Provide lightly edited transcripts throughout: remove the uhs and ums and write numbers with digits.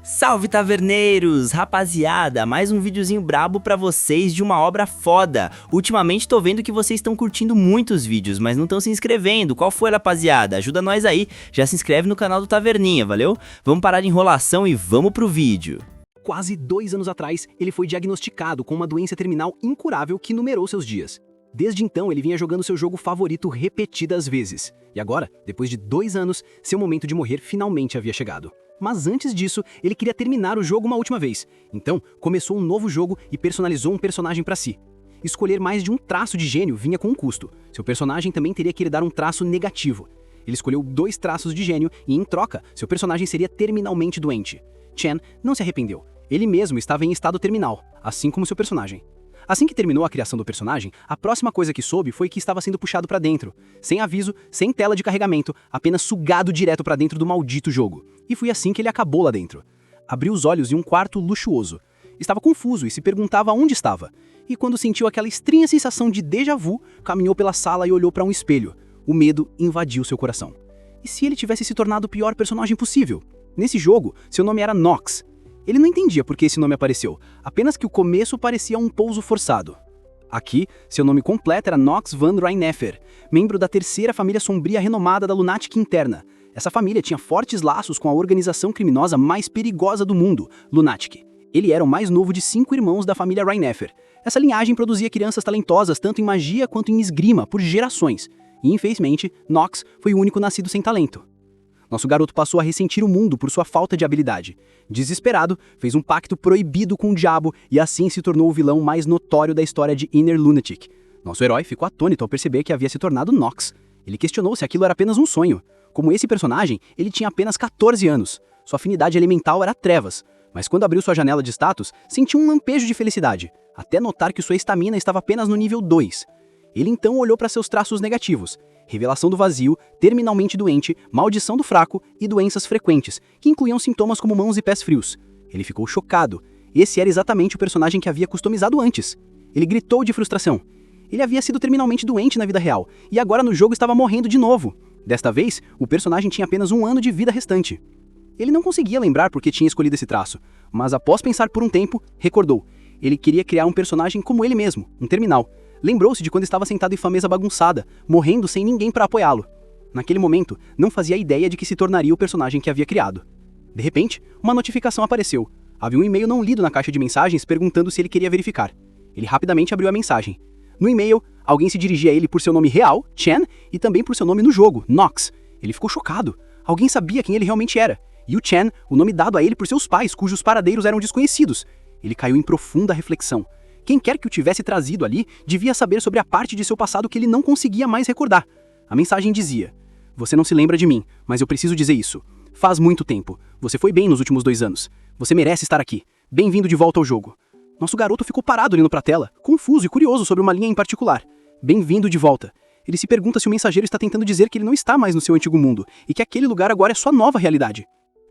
Salve taverneiros! Rapaziada, mais um videozinho brabo pra vocês de uma obra foda. Ultimamente tô vendo que vocês estão curtindo muitos vídeos, mas não estão se inscrevendo. Qual foi, rapaziada? Ajuda nós aí, já se inscreve no canal do Taverninha, valeu? Vamos parar de enrolação e vamos pro vídeo. Quase 2 anos atrás, ele foi diagnosticado com uma doença terminal incurável que numerou seus dias. Desde então, ele vinha jogando seu jogo favorito repetidas vezes. E agora, depois de 2 anos, seu momento de morrer finalmente havia chegado. Mas antes disso, ele queria terminar o jogo uma última vez. Então, começou um novo jogo e personalizou um personagem para si. Escolher mais de um traço de gênio vinha com um custo. Seu personagem também teria que herdar um traço negativo. Ele escolheu 2 traços de gênio e, em troca, seu personagem seria terminalmente doente. Chen não se arrependeu. Ele mesmo estava em estado terminal, assim como seu personagem. Assim que terminou a criação do personagem, a próxima coisa que soube foi que estava sendo puxado para dentro, sem aviso, sem tela de carregamento, apenas sugado direto para dentro do maldito jogo. E foi assim que ele acabou lá dentro. Abriu os olhos em um quarto luxuoso. Estava confuso e se perguntava onde estava. E quando sentiu aquela estranha sensação de déjà vu, caminhou pela sala e olhou para um espelho. O medo invadiu seu coração. E se ele tivesse se tornado o pior personagem possível? Nesse jogo, seu nome era Nox. Ele não entendia por que esse nome apareceu, apenas que o começo parecia um pouso forçado. Aqui, seu nome completo era Nox van Rhijneffer, membro da terceira família sombria renomada da Lunatic Interna. Essa família tinha fortes laços com a organização criminosa mais perigosa do mundo, Lunatic. Ele era o mais novo de 5 irmãos da família Rhijneffer. Essa linhagem produzia crianças talentosas tanto em magia quanto em esgrima por gerações. E, infelizmente, Nox foi o único nascido sem talento. Nosso garoto passou a ressentir o mundo por sua falta de habilidade. Desesperado, fez um pacto proibido com o diabo e assim se tornou o vilão mais notório da história de Inner Lunatic. Nosso herói ficou atônito ao perceber que havia se tornado Nox. Ele questionou se aquilo era apenas um sonho. Como esse personagem, ele tinha apenas 14 anos. Sua afinidade elemental era trevas. Mas quando abriu sua janela de status, sentiu um lampejo de felicidade, até notar que sua estamina estava apenas no nível 2. Ele então olhou para seus traços negativos. Revelação do vazio, terminalmente doente, maldição do fraco e doenças frequentes, que incluíam sintomas como mãos e pés frios. Ele ficou chocado. Esse era exatamente o personagem que havia customizado antes. Ele gritou de frustração. Ele havia sido terminalmente doente na vida real, e agora no jogo estava morrendo de novo. Desta vez, o personagem tinha apenas 1 ano de vida restante. Ele não conseguia lembrar por que tinha escolhido esse traço, mas após pensar por um tempo, recordou. Ele queria criar um personagem como ele mesmo, um terminal. Lembrou-se de quando estava sentado em sua mesa bagunçada, morrendo sem ninguém para apoiá-lo. Naquele momento, não fazia ideia de que se tornaria o personagem que havia criado. De repente, uma notificação apareceu. Havia um e-mail não lido na caixa de mensagens perguntando se ele queria verificar. Ele rapidamente abriu a mensagem. No e-mail, alguém se dirigia a ele por seu nome real, Chen, e também por seu nome no jogo, Nox. Ele ficou chocado. Alguém sabia quem ele realmente era. E o Chen, o nome dado a ele por seus pais, cujos paradeiros eram desconhecidos. Ele caiu em profunda reflexão. Quem quer que o tivesse trazido ali devia saber sobre a parte de seu passado que ele não conseguia mais recordar. A mensagem dizia: "Você não se lembra de mim, mas eu preciso dizer isso. Faz muito tempo. Você foi bem nos últimos 2 anos. Você merece estar aqui. Bem-vindo de volta ao jogo." Nosso garoto ficou parado olhando para a tela, confuso e curioso sobre uma linha em particular. Bem-vindo de volta. Ele se pergunta se o mensageiro está tentando dizer que ele não está mais no seu antigo mundo e que aquele lugar agora é sua nova realidade.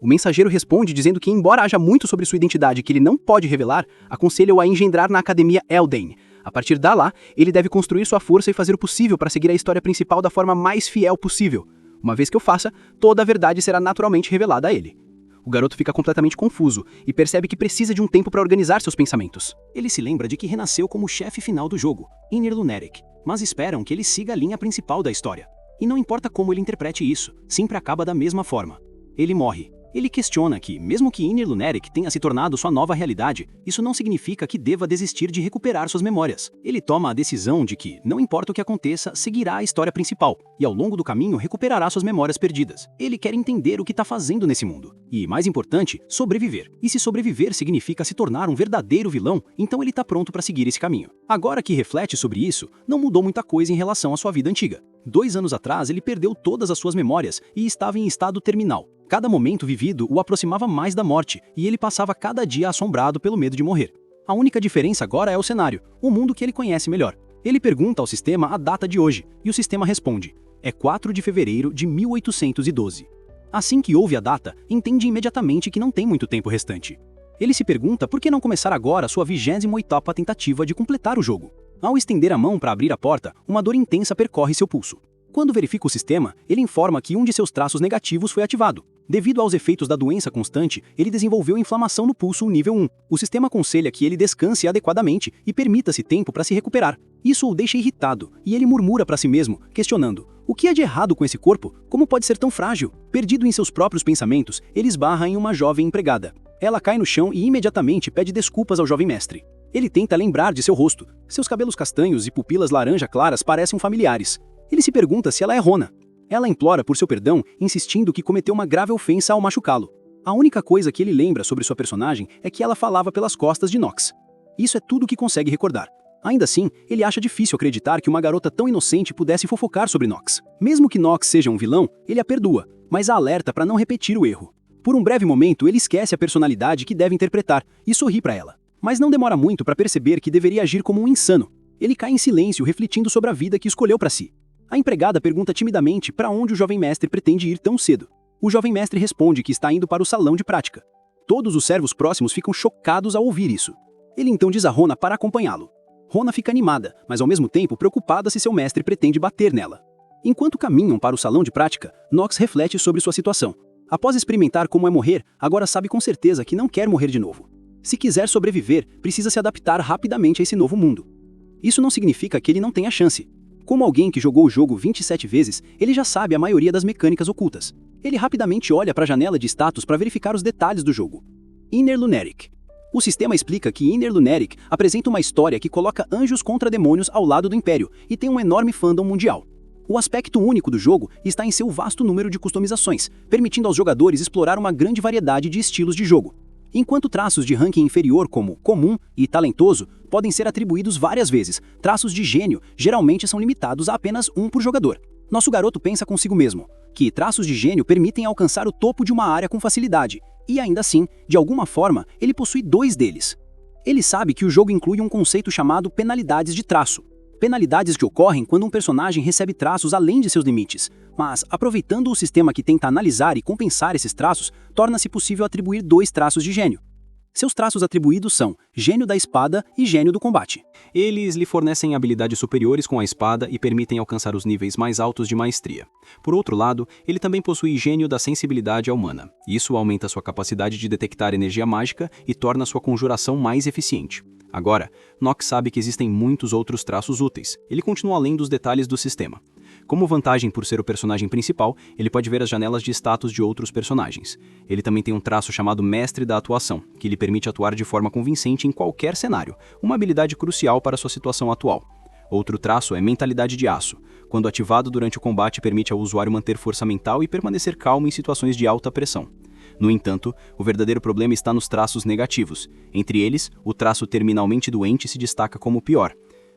O mensageiro responde dizendo que, embora haja muito sobre sua identidade que ele não pode revelar, aconselha-o a engendrar na Academia Elden. A partir de lá, ele deve construir sua força e fazer o possível para seguir a história principal da forma mais fiel possível. Uma vez que o faça, toda a verdade será naturalmente revelada a ele. O garoto fica completamente confuso e percebe que precisa de um tempo para organizar seus pensamentos. Ele se lembra de que renasceu como chefe final do jogo, Inner Lunatic, mas esperam que ele siga a linha principal da história. E não importa como ele interprete isso, sempre acaba da mesma forma. Ele morre. Ele questiona que, mesmo que Inner Lunatic tenha se tornado sua nova realidade, isso não significa que deva desistir de recuperar suas memórias. Ele toma a decisão de que, não importa o que aconteça, seguirá a história principal, e ao longo do caminho recuperará suas memórias perdidas. Ele quer entender o que está fazendo nesse mundo. E, mais importante, sobreviver. E se sobreviver significa se tornar um verdadeiro vilão, então ele está pronto para seguir esse caminho. Agora que reflete sobre isso, não mudou muita coisa em relação à sua vida antiga. 2 anos atrás, ele perdeu todas as suas memórias e estava em estado terminal. Cada momento vivido o aproximava mais da morte, e ele passava cada dia assombrado pelo medo de morrer. A única diferença agora é o cenário, o mundo que ele conhece melhor. Ele pergunta ao sistema a data de hoje, e o sistema responde: é 4 de fevereiro de 1812. Assim que ouve a data, entende imediatamente que não tem muito tempo restante. Ele se pergunta por que não começar agora sua 28ª tentativa de completar o jogo. Ao estender a mão para abrir a porta, uma dor intensa percorre seu pulso. Quando verifica o sistema, ele informa que um de seus traços negativos foi ativado. Devido aos efeitos da doença constante, ele desenvolveu inflamação no pulso nível 1. O sistema aconselha que ele descanse adequadamente e permita-se tempo para se recuperar. Isso o deixa irritado, e ele murmura para si mesmo, questionando: o que há de errado com esse corpo? Como pode ser tão frágil? Perdido em seus próprios pensamentos, ele esbarra em uma jovem empregada. Ela cai no chão e imediatamente pede desculpas ao jovem mestre. Ele tenta lembrar de seu rosto. Seus cabelos castanhos e pupilas laranja claras parecem familiares. Ele se pergunta se ela é Rona. Ela implora por seu perdão, insistindo que cometeu uma grave ofensa ao machucá-lo. A única coisa que ele lembra sobre sua personagem é que ela falava pelas costas de Nox. Isso é tudo o que consegue recordar. Ainda assim, ele acha difícil acreditar que uma garota tão inocente pudesse fofocar sobre Nox. Mesmo que Nox seja um vilão, ele a perdoa, mas a alerta para não repetir o erro. Por um breve momento, ele esquece a personalidade que deve interpretar e sorri para ela. Mas não demora muito para perceber que deveria agir como um insano. Ele cai em silêncio, refletindo sobre a vida que escolheu para si. A empregada pergunta timidamente para onde o jovem mestre pretende ir tão cedo. O jovem mestre responde que está indo para o salão de prática. Todos os servos próximos ficam chocados ao ouvir isso. Ele então diz a Rona para acompanhá-lo. Rona fica animada, mas ao mesmo tempo preocupada se seu mestre pretende bater nela. Enquanto caminham para o salão de prática, Nox reflete sobre sua situação. Após experimentar como é morrer, agora sabe com certeza que não quer morrer de novo. Se quiser sobreviver, precisa se adaptar rapidamente a esse novo mundo. Isso não significa que ele não tenha chance. Como alguém que jogou o jogo 27 vezes, ele já sabe a maioria das mecânicas ocultas. Ele rapidamente olha para a janela de status para verificar os detalhes do jogo. Inner Lunaric. O sistema explica que Inner Lunaric apresenta uma história que coloca anjos contra demônios ao lado do Império e tem um enorme fandom mundial. O aspecto único do jogo está em seu vasto número de customizações, permitindo aos jogadores explorar uma grande variedade de estilos de jogo. Enquanto traços de ranking inferior como comum e talentoso podem ser atribuídos várias vezes, traços de gênio geralmente são limitados a apenas um por jogador. Nosso garoto pensa consigo mesmo que traços de gênio permitem alcançar o topo de uma área com facilidade, e ainda assim, de alguma forma, ele possui 2 deles. Ele sabe que o jogo inclui um conceito chamado penalidades de traço. Penalidades que ocorrem quando um personagem recebe traços além de seus limites, mas, aproveitando o sistema que tenta analisar e compensar esses traços, torna-se possível atribuir 2 traços de gênio. Seus traços atribuídos são Gênio da Espada e Gênio do Combate. Eles lhe fornecem habilidades superiores com a espada e permitem alcançar os níveis mais altos de maestria. Por outro lado, ele também possui Gênio da Sensibilidade à Humana. Isso aumenta sua capacidade de detectar energia mágica e torna sua conjuração mais eficiente. Agora, Nox sabe que existem muitos outros traços úteis. Ele continua além dos detalhes do sistema. Como vantagem por ser o personagem principal, ele pode ver as janelas de status de outros personagens. Ele também tem um traço chamado Mestre da Atuação, que lhe permite atuar de forma convincente em qualquer cenário, uma habilidade crucial para sua situação atual. Outro traço é Mentalidade de Aço. Quando ativado durante o combate, permite ao usuário manter força mental e permanecer calmo em situações de alta pressão. No entanto, o verdadeiro problema está nos traços negativos. Entre eles, o traço Terminalmente Doente se destaca como o pior.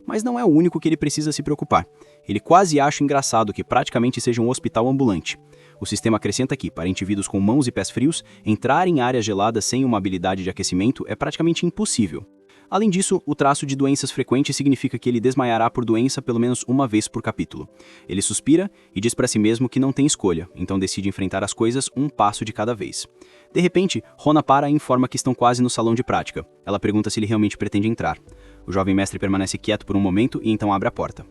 Mas não é o único que ele precisa se preocupar. Ele quase acha engraçado que praticamente seja um hospital ambulante. O sistema acrescenta que, para indivíduos com mãos e pés frios, entrar em áreas geladas sem uma habilidade de aquecimento é praticamente impossível. Além disso, o traço de doenças frequentes significa que ele desmaiará por doença pelo menos uma vez por capítulo. Ele suspira e diz para si mesmo que não tem escolha, então decide enfrentar as coisas um passo de cada vez. De repente, Rona para e informa que estão quase no salão de prática. Ela pergunta se ele realmente pretende entrar. O jovem mestre permanece quieto por um momento e então abre a porta.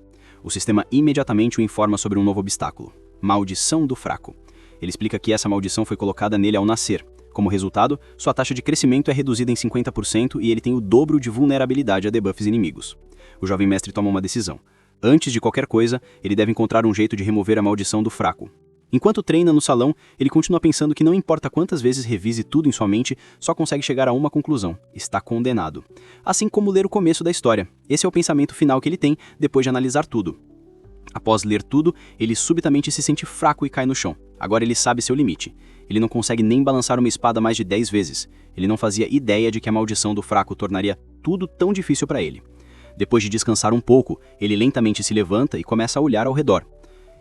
O sistema imediatamente o informa sobre um novo obstáculo: Maldição do Fraco. Ele explica que essa maldição foi colocada nele ao nascer. Como resultado, sua taxa de crescimento é reduzida em 50% e ele tem o dobro de vulnerabilidade a debuffs inimigos. O jovem mestre toma uma decisão. Antes de qualquer coisa, ele deve encontrar um jeito de remover a maldição do fraco. Enquanto treina no salão, ele continua pensando que não importa quantas vezes revise tudo em sua mente, só consegue chegar a uma conclusão: está condenado. Assim como ler o começo da história. Esse é o pensamento final que ele tem depois de analisar tudo. Após ler tudo, ele subitamente se sente fraco e cai no chão. Agora ele sabe seu limite. Ele não consegue nem balançar uma espada mais de 10 vezes. Ele não fazia ideia de que a maldição do fraco tornaria tudo tão difícil para ele. Depois de descansar um pouco, ele lentamente se levanta e começa a olhar ao redor.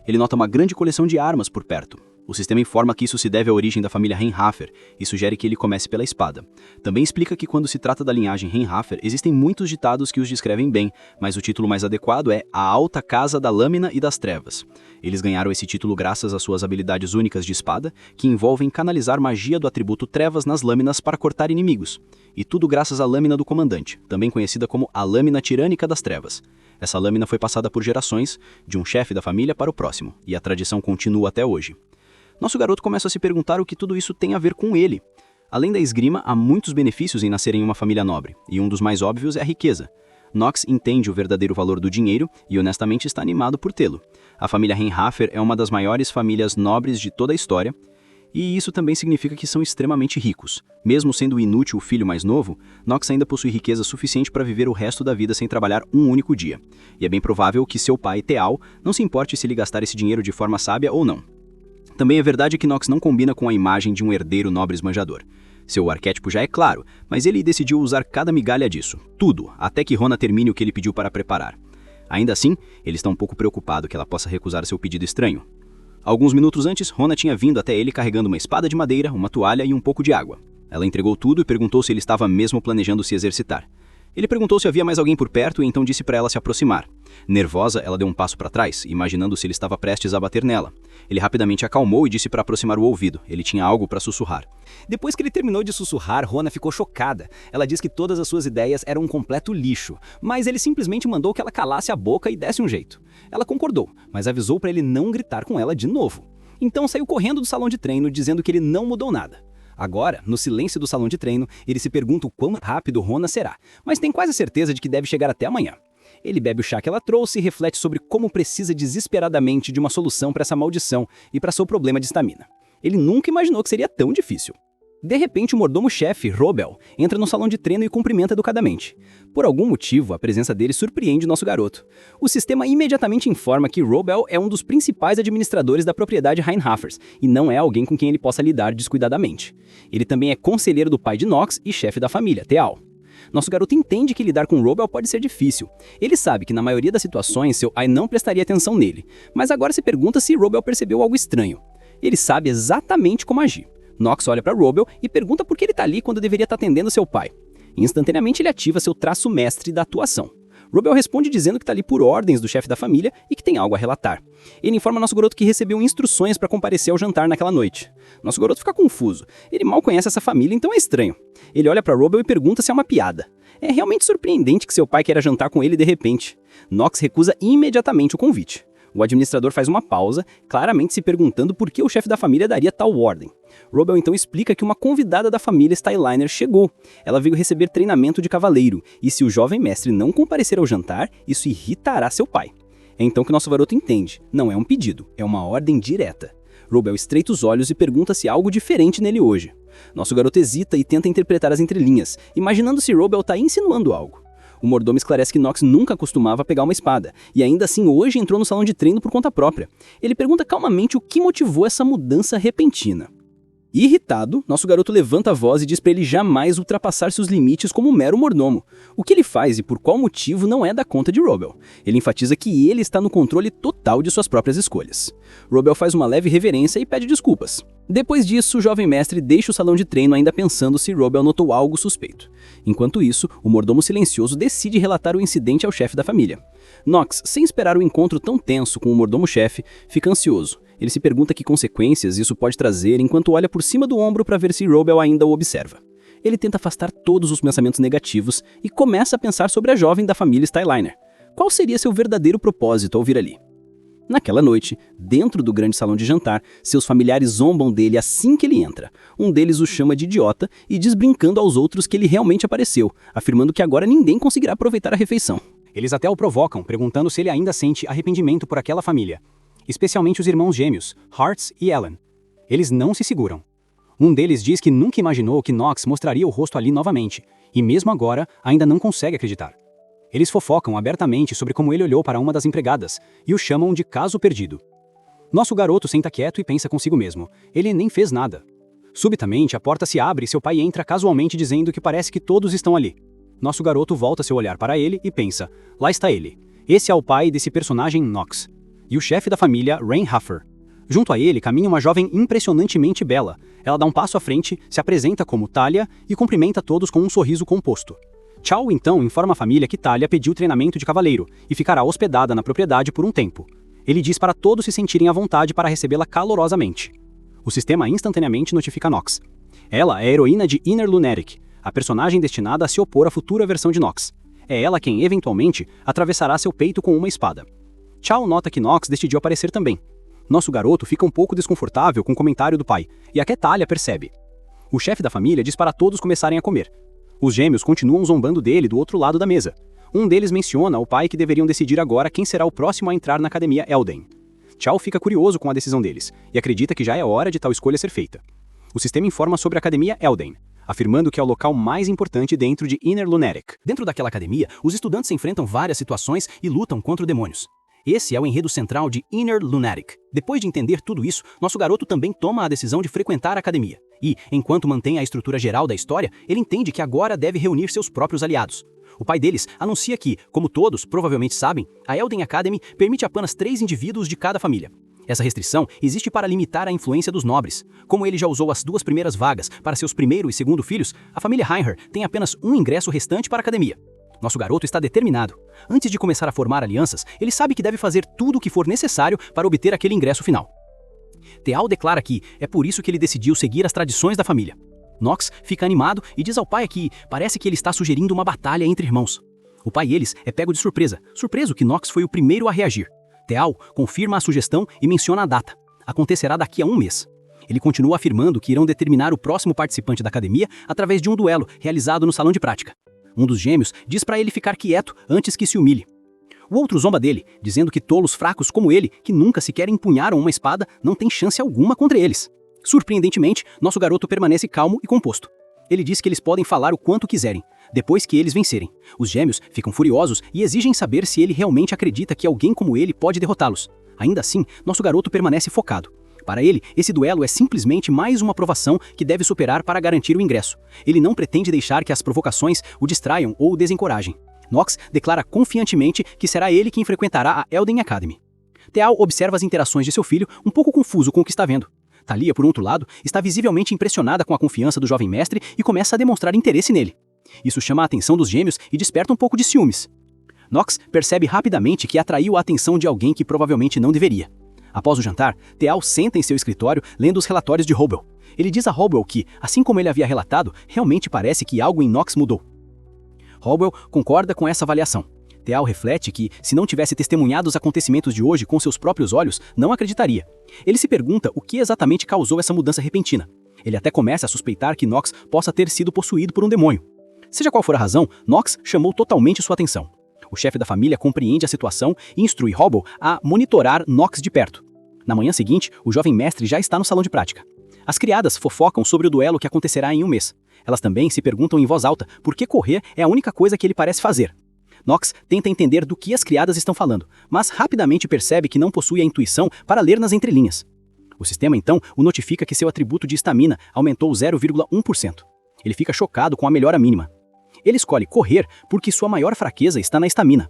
Ele nota uma grande coleção de armas por perto. O sistema informa que isso se deve à origem da família Reinhaffer e sugere que ele comece pela espada. Também explica que quando se trata da linhagem Reinhaffer, existem muitos ditados que os descrevem bem, mas o título mais adequado é A Alta Casa da Lâmina e das Trevas. Eles ganharam esse título graças às suas habilidades únicas de espada, que envolvem canalizar magia do atributo Trevas nas lâminas para cortar inimigos. E tudo graças à Lâmina do Comandante, também conhecida como a Lâmina Tirânica das Trevas. Essa lâmina foi passada por gerações, de um chefe da família para o próximo, e a tradição continua até hoje. Nosso garoto começa a se perguntar o que tudo isso tem a ver com ele. Além da esgrima, há muitos benefícios em nascer em uma família nobre, e um dos mais óbvios é a riqueza. Knox entende o verdadeiro valor do dinheiro e honestamente está animado por tê-lo. A família Reinhaffer é uma das maiores famílias nobres de toda a história, e isso também significa que são extremamente ricos. Mesmo sendo inútil o filho mais novo, Knox ainda possui riqueza suficiente para viver o resto da vida sem trabalhar um único dia. E é bem provável que seu pai, Teal, não se importe se ele gastar esse dinheiro de forma sábia ou não. Também é verdade que Knox não combina com a imagem de um herdeiro nobre esbanjador. Seu arquétipo já é claro, mas ele decidiu usar cada migalha disso, tudo, até que Rona termine o que ele pediu para preparar. Ainda assim, ele está um pouco preocupado que ela possa recusar seu pedido estranho. Alguns minutos antes, Rona tinha vindo até ele carregando uma espada de madeira, uma toalha e um pouco de água. Ela entregou tudo e perguntou se ele estava mesmo planejando se exercitar. Ele perguntou se havia mais alguém por perto e então disse para ela se aproximar. Nervosa, ela deu um passo para trás, imaginando se ele estava prestes a bater nela. Ele rapidamente acalmou e disse para aproximar o ouvido. Ele tinha algo para sussurrar. Depois que ele terminou de sussurrar, Rona ficou chocada. Ela disse que todas as suas ideias eram um completo lixo, mas ele simplesmente mandou que ela calasse a boca e desse um jeito. Ela concordou, mas avisou para ele não gritar com ela de novo. Então saiu correndo do salão de treino, dizendo que ele não mudou nada. Agora, no silêncio do salão de treino, ele se pergunta o quão rápido Rona será, mas tem quase certeza de que deve chegar até amanhã. Ele bebe o chá que ela trouxe e reflete sobre como precisa desesperadamente de uma solução para essa maldição e para seu problema de estamina. Ele nunca imaginou que seria tão difícil. De repente, o mordomo-chefe, Robel, entra no salão de treino e cumprimenta educadamente. Por algum motivo, a presença dele surpreende nosso garoto. O sistema imediatamente informa que Robel é um dos principais administradores da propriedade Reinhaffers e não é alguém com quem ele possa lidar descuidadamente. Ele também é conselheiro do pai de Knox e chefe da família, Teal. Nosso garoto entende que lidar com Robel pode ser difícil. Ele sabe que na maioria das situações seu pai não prestaria atenção nele, mas agora se pergunta se Robel percebeu algo estranho. Ele sabe exatamente como agir. Knox olha para Robel e pergunta por que ele está ali quando deveria estar atendendo seu pai. Instantaneamente ele ativa seu traço mestre da atuação. Robel responde dizendo que está ali por ordens do chefe da família e que tem algo a relatar. Ele informa nosso garoto que recebeu instruções para comparecer ao jantar naquela noite. Nosso garoto fica confuso. Ele mal conhece essa família, então é estranho. Ele olha para Robel e pergunta se é uma piada. É realmente surpreendente que seu pai queira jantar com ele de repente. Knox recusa imediatamente o convite. O administrador faz uma pausa, claramente se perguntando por que o chefe da família daria tal ordem. Robel então explica que uma convidada da família Styliner chegou. Ela veio receber treinamento de cavaleiro, e se o jovem mestre não comparecer ao jantar, isso irritará seu pai. É então que nosso garoto entende. Não é um pedido, é uma ordem direta. Robel estreita os olhos e pergunta se há algo diferente nele hoje. Nosso garoto hesita e tenta interpretar as entrelinhas, imaginando se Robel está insinuando algo. O mordomo esclarece que Knox nunca costumava pegar uma espada, e ainda assim hoje entrou no salão de treino por conta própria. Ele pergunta calmamente o que motivou essa mudança repentina. Irritado, nosso garoto levanta a voz e diz para ele jamais ultrapassar seus limites como um mero mordomo. O que ele faz e por qual motivo não é da conta de Robel. Ele enfatiza que ele está no controle total de suas próprias escolhas. Robel faz uma leve reverência e pede desculpas. Depois disso, o jovem mestre deixa o salão de treino ainda pensando se Robel notou algo suspeito. Enquanto isso, o mordomo silencioso decide relatar o incidente ao chefe da família. Knox, sem esperar o encontro tão tenso com o mordomo-chefe, fica ansioso. Ele se pergunta que consequências isso pode trazer enquanto olha por cima do ombro para ver se Robel ainda o observa. Ele tenta afastar todos os pensamentos negativos e começa a pensar sobre a jovem da família Styliner. Qual seria seu verdadeiro propósito ao vir ali? Naquela noite, dentro do grande salão de jantar, seus familiares zombam dele assim que ele entra. Um deles o chama de idiota e diz brincando aos outros que ele realmente apareceu, afirmando que agora ninguém conseguirá aproveitar a refeição. Eles até o provocam, perguntando se ele ainda sente arrependimento por aquela família. Especialmente os irmãos gêmeos, Hartz e Ellen. Eles não se seguram. Um deles diz que nunca imaginou que Knox mostraria o rosto ali novamente, e mesmo agora ainda não consegue acreditar. Eles fofocam abertamente sobre como ele olhou para uma das empregadas e o chamam de caso perdido. Nosso garoto senta quieto e pensa consigo mesmo. Ele nem fez nada. Subitamente, a porta se abre e seu pai entra casualmente dizendo que parece que todos estão ali. Nosso garoto volta seu olhar para ele e pensa, lá está ele. Esse é o pai desse personagem Knox. E o chefe da família, Reinhaffer. Junto a ele caminha uma jovem impressionantemente bela. Ela dá um passo à frente, se apresenta como Talia e cumprimenta todos com um sorriso composto. Chow então informa a família que Talia pediu treinamento de cavaleiro e ficará hospedada na propriedade por um tempo. Ele diz para todos se sentirem à vontade para recebê-la calorosamente. O sistema instantaneamente notifica Knox. Ela é a heroína de Inner Lunatic, a personagem destinada a se opor à futura versão de Knox. É ela quem, eventualmente, atravessará seu peito com uma espada. Chow nota que Knox decidiu aparecer também. Nosso garoto fica um pouco desconfortável com o comentário do pai, e até Talia percebe. O chefe da família diz para todos começarem a comer. Os gêmeos continuam zombando dele do outro lado da mesa. Um deles menciona ao pai que deveriam decidir agora quem será o próximo a entrar na Academia Elden. Chao fica curioso com a decisão deles, e acredita que já é hora de tal escolha ser feita. O sistema informa sobre a Academia Elden, afirmando que é o local mais importante dentro de Inner Lunatic. Dentro daquela academia, os estudantes enfrentam várias situações e lutam contra demônios. Esse é o enredo central de Inner Lunatic. Depois de entender tudo isso, nosso garoto também toma a decisão de frequentar a academia. E, enquanto mantém a estrutura geral da história, ele entende que agora deve reunir seus próprios aliados. O pai deles anuncia que, como todos provavelmente sabem, a Elden Academy permite apenas 3 indivíduos de cada família. Essa restrição existe para limitar a influência dos nobres. Como ele já usou as 2 primeiras vagas para seus primeiro e segundo filhos, a família Heinher tem apenas um ingresso restante para a academia. Nosso garoto está determinado. Antes de começar a formar alianças, ele sabe que deve fazer tudo o que for necessário para obter aquele ingresso final. Teal declara que é por isso que ele decidiu seguir as tradições da família. Nox fica animado e diz ao pai que parece que ele está sugerindo uma batalha entre irmãos. O pai e eles é pego de surpresa, surpreso que Nox foi o primeiro a reagir. Teal confirma a sugestão e menciona a data. Acontecerá daqui a 1 mês. Ele continua afirmando que irão determinar o próximo participante da academia através de um duelo realizado no salão de prática. Um dos gêmeos diz para ele ficar quieto antes que se humilhe. O outro zomba dele, dizendo que tolos fracos como ele, que nunca sequer empunharam uma espada, não têm chance alguma contra eles. Surpreendentemente, nosso garoto permanece calmo e composto. Ele diz que eles podem falar o quanto quiserem, depois que eles vencerem. Os gêmeos ficam furiosos e exigem saber se ele realmente acredita que alguém como ele pode derrotá-los. Ainda assim, nosso garoto permanece focado. Para ele, esse duelo é simplesmente mais uma provação que deve superar para garantir o ingresso. Ele não pretende deixar que as provocações o distraiam ou o desencorajem. Nox declara confiantemente que será ele quem frequentará a Elden Academy. Teal observa as interações de seu filho, um pouco confuso com o que está vendo. Talia, por outro lado, está visivelmente impressionada com a confiança do jovem mestre e começa a demonstrar interesse nele. Isso chama a atenção dos gêmeos e desperta um pouco de ciúmes. Nox percebe rapidamente que atraiu a atenção de alguém que provavelmente não deveria. Após o jantar, Teal senta em seu escritório lendo os relatórios de Hobel. Ele diz a Hobel que, assim como ele havia relatado, realmente parece que algo em Nox mudou. Hobel concorda com essa avaliação. Teal reflete que, se não tivesse testemunhado os acontecimentos de hoje com seus próprios olhos, não acreditaria. Ele se pergunta o que exatamente causou essa mudança repentina. Ele até começa a suspeitar que Nox possa ter sido possuído por um demônio. Seja qual for a razão, Nox chamou totalmente sua atenção. O chefe da família compreende a situação e instrui Hobel a monitorar Nox de perto. Na manhã seguinte, o jovem mestre já está no salão de prática. As criadas fofocam sobre o duelo que acontecerá em 1 mês. Elas também se perguntam em voz alta por que correr é a única coisa que ele parece fazer. Nox tenta entender do que as criadas estão falando, mas rapidamente percebe que não possui a intuição para ler nas entrelinhas. O sistema então o notifica que seu atributo de estamina aumentou 0,1%. Ele fica chocado com a melhora mínima. Ele escolhe correr porque sua maior fraqueza está na estamina.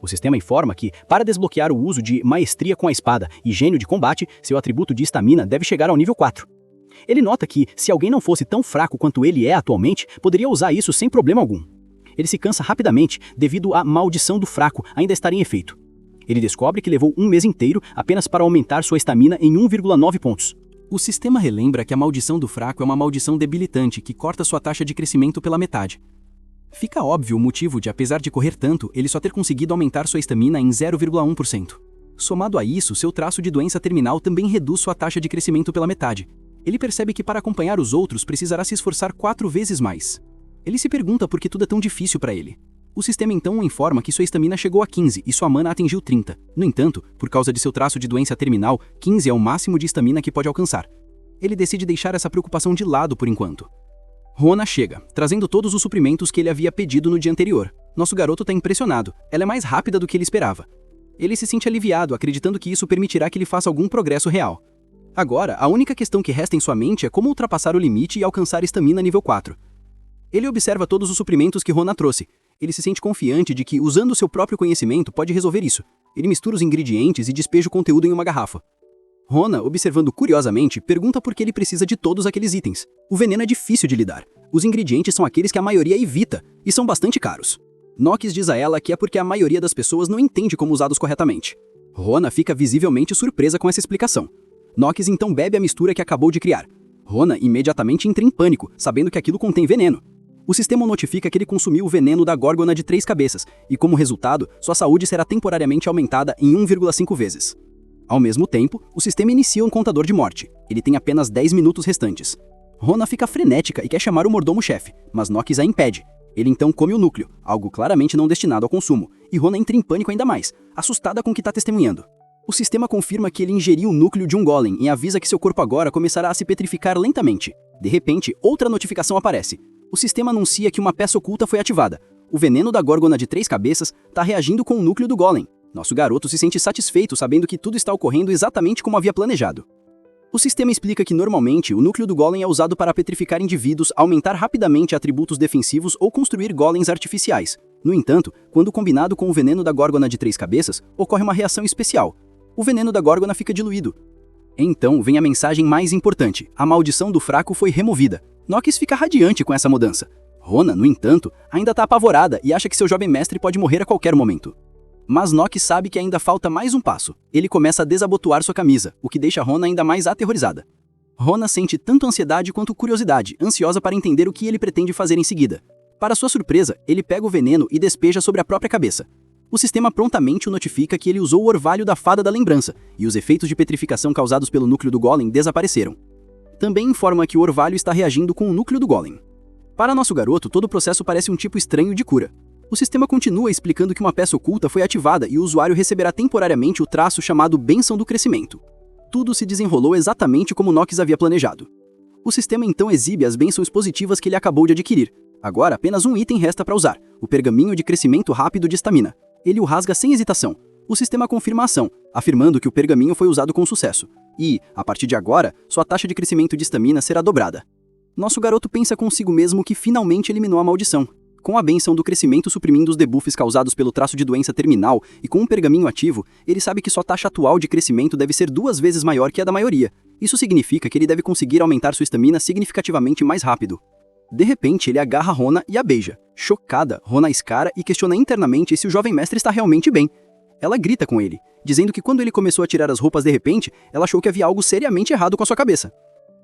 O sistema informa que, para desbloquear o uso de maestria com a espada e gênio de combate, seu atributo de estamina deve chegar ao nível 4. Ele nota que, se alguém não fosse tão fraco quanto ele é atualmente, poderia usar isso sem problema algum. Ele se cansa rapidamente devido à maldição do fraco ainda estar em efeito. Ele descobre que levou 1 mês inteiro apenas para aumentar sua estamina em 1,9 pontos. O sistema relembra que a maldição do fraco é uma maldição debilitante que corta sua taxa de crescimento pela metade. Fica óbvio o motivo de, apesar de correr tanto, ele só ter conseguido aumentar sua estamina em 0,1%. Somado a isso, seu traço de doença terminal também reduz sua taxa de crescimento pela metade. Ele percebe que para acompanhar os outros precisará se esforçar 4 vezes mais. Ele se pergunta por que tudo é tão difícil para ele. O sistema então o informa que sua estamina chegou a 15 e sua mana atingiu 30. No entanto, por causa de seu traço de doença terminal, 15 é o máximo de estamina que pode alcançar. Ele decide deixar essa preocupação de lado por enquanto. Rona chega, trazendo todos os suprimentos que ele havia pedido no dia anterior. Nosso garoto está impressionado. Ela é mais rápida do que ele esperava. Ele se sente aliviado, acreditando que isso permitirá que ele faça algum progresso real. Agora, a única questão que resta em sua mente é como ultrapassar o limite e alcançar estamina nível 4. Ele observa todos os suprimentos que Rona trouxe. Ele se sente confiante de que, usando seu próprio conhecimento, pode resolver isso. Ele mistura os ingredientes e despeja o conteúdo em uma garrafa. Rona, observando curiosamente, pergunta por que ele precisa de todos aqueles itens. O veneno é difícil de lidar. Os ingredientes são aqueles que a maioria evita, e são bastante caros. Nox diz a ela que é porque a maioria das pessoas não entende como usá-los corretamente. Rona fica visivelmente surpresa com essa explicação. Nox então bebe a mistura que acabou de criar. Rona imediatamente entra em pânico, sabendo que aquilo contém veneno. O sistema notifica que ele consumiu o veneno da górgona de 3 cabeças, e como resultado, sua saúde será temporariamente aumentada em 1,5 vezes. Ao mesmo tempo, o sistema inicia um contador de morte. Ele tem apenas 10 minutos restantes. Rona fica frenética e quer chamar o mordomo-chefe, mas Nox a impede. Ele então come o núcleo, algo claramente não destinado ao consumo, e Rona entra em pânico ainda mais, assustada com o que está testemunhando. O sistema confirma que ele ingeriu o núcleo de um golem e avisa que seu corpo agora começará a se petrificar lentamente. De repente, outra notificação aparece. O sistema anuncia que uma peça oculta foi ativada. O veneno da górgona de 3 cabeças está reagindo com o núcleo do golem. Nosso garoto se sente satisfeito sabendo que tudo está ocorrendo exatamente como havia planejado. O sistema explica que normalmente o núcleo do golem é usado para petrificar indivíduos, aumentar rapidamente atributos defensivos ou construir golems artificiais. No entanto, quando combinado com o veneno da górgona de 3 cabeças, ocorre uma reação especial. O veneno da górgona fica diluído. Então vem a mensagem mais importante: a maldição do fraco foi removida. Nox fica radiante com essa mudança. Rona, no entanto, ainda está apavorada e acha que seu jovem mestre pode morrer a qualquer momento. Mas Nox sabe que ainda falta mais um passo. Ele começa a desabotoar sua camisa, o que deixa Rona ainda mais aterrorizada. Rona sente tanto ansiedade quanto curiosidade, ansiosa para entender o que ele pretende fazer em seguida. Para sua surpresa, ele pega o veneno e despeja sobre a própria cabeça. O sistema prontamente o notifica que ele usou o orvalho da fada da lembrança, e os efeitos de petrificação causados pelo núcleo do golem desapareceram. Também informa que o orvalho está reagindo com o núcleo do golem. Para nosso garoto, todo o processo parece um tipo estranho de cura. O sistema continua explicando que uma peça oculta foi ativada e o usuário receberá temporariamente o traço chamado Bênção do Crescimento. Tudo se desenrolou exatamente como Nox havia planejado. O sistema então exibe as bênçãos positivas que ele acabou de adquirir. Agora apenas um item resta para usar: o pergaminho de crescimento rápido de estamina. Ele o rasga sem hesitação. O sistema confirma a ação, afirmando que o pergaminho foi usado com sucesso. E, a partir de agora, sua taxa de crescimento de estamina será dobrada. Nosso garoto pensa consigo mesmo que finalmente eliminou a maldição. Com a bênção do crescimento suprimindo os debuffs causados pelo traço de doença terminal e com um pergaminho ativo, ele sabe que sua taxa atual de crescimento deve ser 2 vezes maior que a da maioria. Isso significa que ele deve conseguir aumentar sua estamina significativamente mais rápido. De repente, ele agarra Rona e a beija. Chocada, Rona escara e questiona internamente se o jovem mestre está realmente bem. Ela grita com ele, dizendo que quando ele começou a tirar as roupas de repente, ela achou que havia algo seriamente errado com a sua cabeça.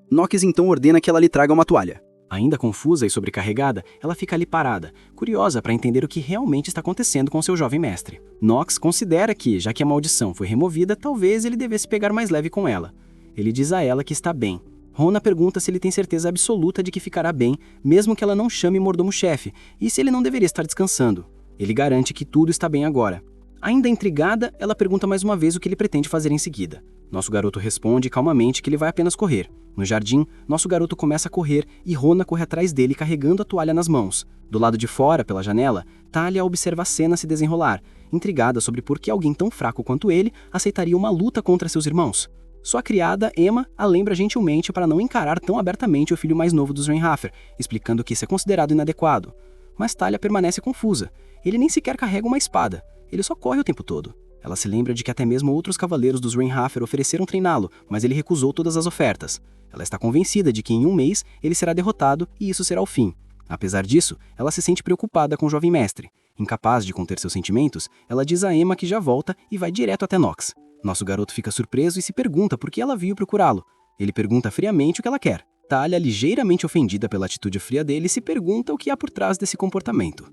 Nox então ordena que ela lhe traga uma toalha. Ainda confusa e sobrecarregada, ela fica ali parada, curiosa para entender o que realmente está acontecendo com seu jovem mestre. Nox considera que, já que a maldição foi removida, talvez ele devesse pegar mais leve com ela. Ele diz a ela que está bem. Rona pergunta se ele tem certeza absoluta de que ficará bem, mesmo que ela não chame mordomo-chefe, e se ele não deveria estar descansando. Ele garante que tudo está bem agora. Ainda intrigada, ela pergunta mais uma vez o que ele pretende fazer em seguida. Nosso garoto responde calmamente que ele vai apenas correr. No jardim, nosso garoto começa a correr e Rona corre atrás dele carregando a toalha nas mãos. Do lado de fora, pela janela, Talia observa a cena se desenrolar, intrigada sobre por que alguém tão fraco quanto ele aceitaria uma luta contra seus irmãos. Sua criada, Emma, a lembra gentilmente para não encarar tão abertamente o filho mais novo dos Rainhafer, explicando que isso é considerado inadequado. Mas Talia permanece confusa. Ele nem sequer carrega uma espada. Ele só corre o tempo todo. Ela se lembra de que até mesmo outros cavaleiros dos Rainhafer ofereceram treiná-lo, mas ele recusou todas as ofertas. Ela está convencida de que em um mês ele será derrotado e isso será o fim. Apesar disso, ela se sente preocupada com o jovem mestre. Incapaz de conter seus sentimentos, ela diz a Emma que já volta e vai direto até Nox. Nosso garoto fica surpreso e se pergunta por que ela veio procurá-lo. Ele pergunta friamente o que ela quer. Talia, ligeiramente ofendida pela atitude fria dele, se pergunta o que há por trás desse comportamento.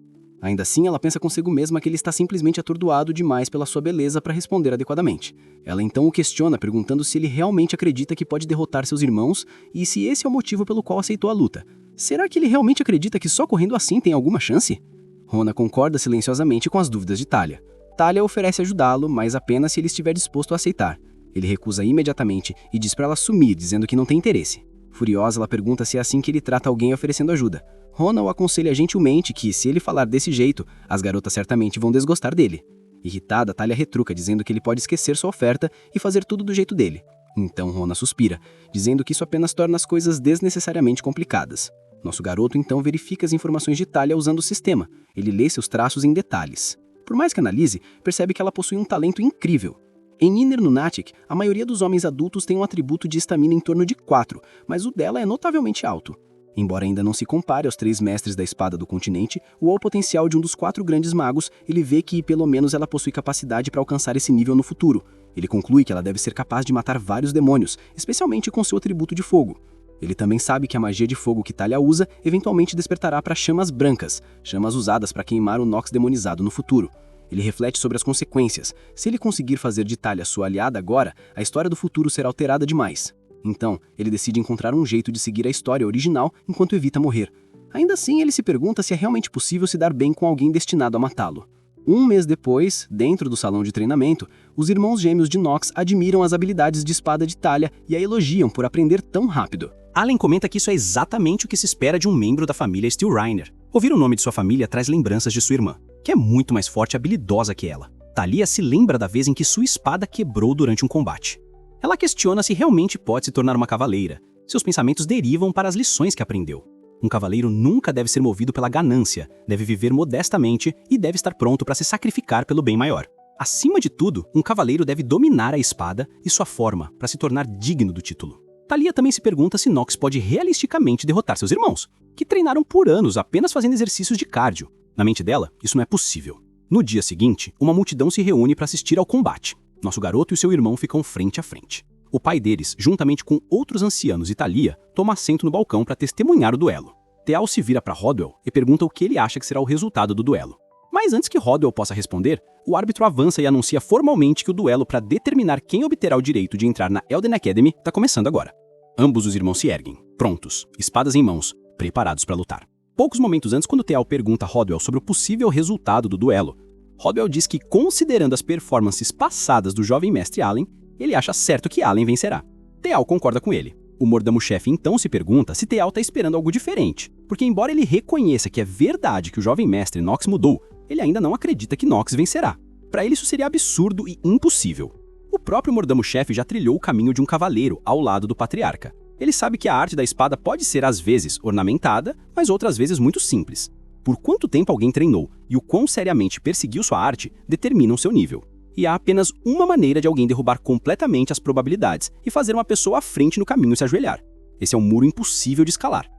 Ainda assim, ela pensa consigo mesma que ele está simplesmente atordoado demais pela sua beleza para responder adequadamente. Ela então o questiona, perguntando se ele realmente acredita que pode derrotar seus irmãos e se esse é o motivo pelo qual aceitou a luta. Será que ele realmente acredita que só correndo assim tem alguma chance? Rona concorda silenciosamente com as dúvidas de Talia. Talia oferece ajudá-lo, mas apenas se ele estiver disposto a aceitar. Ele recusa imediatamente e diz para ela sumir, dizendo que não tem interesse. Furiosa, ela pergunta se é assim que ele trata alguém oferecendo ajuda. Rona o aconselha gentilmente que, se ele falar desse jeito, as garotas certamente vão desgostar dele. Irritada, Talia retruca, dizendo que ele pode esquecer sua oferta e fazer tudo do jeito dele. Então Rona suspira, dizendo que isso apenas torna as coisas desnecessariamente complicadas. Nosso garoto então verifica as informações de Talia usando o sistema. Ele lê seus traços em detalhes. Por mais que analise, percebe que ela possui um talento incrível. Em Inner Lunatic, a maioria dos homens adultos tem um atributo de estamina em torno de 4, mas o dela é notavelmente alto. Embora ainda não se compare aos 3 mestres da espada do continente, ou ao potencial de um dos 4 grandes magos, ele vê que pelo menos ela possui capacidade para alcançar esse nível no futuro. Ele conclui que ela deve ser capaz de matar vários demônios, especialmente com seu atributo de fogo. Ele também sabe que a magia de fogo que Talia usa eventualmente despertará para chamas brancas, chamas usadas para queimar o Nox demonizado no futuro. Ele reflete sobre as consequências. Se ele conseguir fazer de Talia sua aliada agora, a história do futuro será alterada demais. Então, ele decide encontrar um jeito de seguir a história original enquanto evita morrer. Ainda assim, ele se pergunta se é realmente possível se dar bem com alguém destinado a matá-lo. Um mês depois, dentro do salão de treinamento, os irmãos gêmeos de Nox admiram as habilidades de espada de Talia e a elogiam por aprender tão rápido. Allen comenta que isso é exatamente o que se espera de um membro da família Steel Reiner. Ouvir o nome de sua família traz lembranças de sua irmã, que é muito mais forte e habilidosa que ela. Talia se lembra da vez em que sua espada quebrou durante um combate. Ela questiona se realmente pode se tornar uma cavaleira. Seus pensamentos derivam para as lições que aprendeu. Um cavaleiro nunca deve ser movido pela ganância, deve viver modestamente e deve estar pronto para se sacrificar pelo bem maior. Acima de tudo, um cavaleiro deve dominar a espada e sua forma para se tornar digno do título. Talia também se pergunta se Nox pode realisticamente derrotar seus irmãos, que treinaram por anos apenas fazendo exercícios de cardio. Na mente dela, isso não é possível. No dia seguinte, uma multidão se reúne para assistir ao combate. Nosso garoto e seu irmão ficam frente a frente. O pai deles, juntamente com outros ancianos e Talia, toma assento no balcão para testemunhar o duelo. Teal se vira para Rodwell e pergunta o que ele acha que será o resultado do duelo. Mas antes que Rodwell possa responder, o árbitro avança e anuncia formalmente que o duelo para determinar quem obterá o direito de entrar na Elden Academy está começando agora. Ambos os irmãos se erguem, prontos, espadas em mãos, preparados para lutar. Poucos momentos antes, quando Teal pergunta a Rodwell sobre o possível resultado do duelo, Rodwell diz que, considerando as performances passadas do jovem mestre Allen, ele acha certo que Allen vencerá. Teal concorda com ele. O mordomo-chefe então se pergunta se Teal está esperando algo diferente, porque embora ele reconheça que é verdade que o jovem mestre Nox mudou, ele ainda não acredita que Nox vencerá. Para ele isso seria absurdo e impossível. O próprio mordomo-chefe já trilhou o caminho de um cavaleiro ao lado do patriarca. Ele sabe que a arte da espada pode ser às vezes ornamentada, mas outras vezes muito simples. Por quanto tempo alguém treinou e o quão seriamente perseguiu sua arte determinam seu nível. E há apenas uma maneira de alguém derrubar completamente as probabilidades e fazer uma pessoa à frente no caminho se ajoelhar. Esse é um muro impossível de escalar.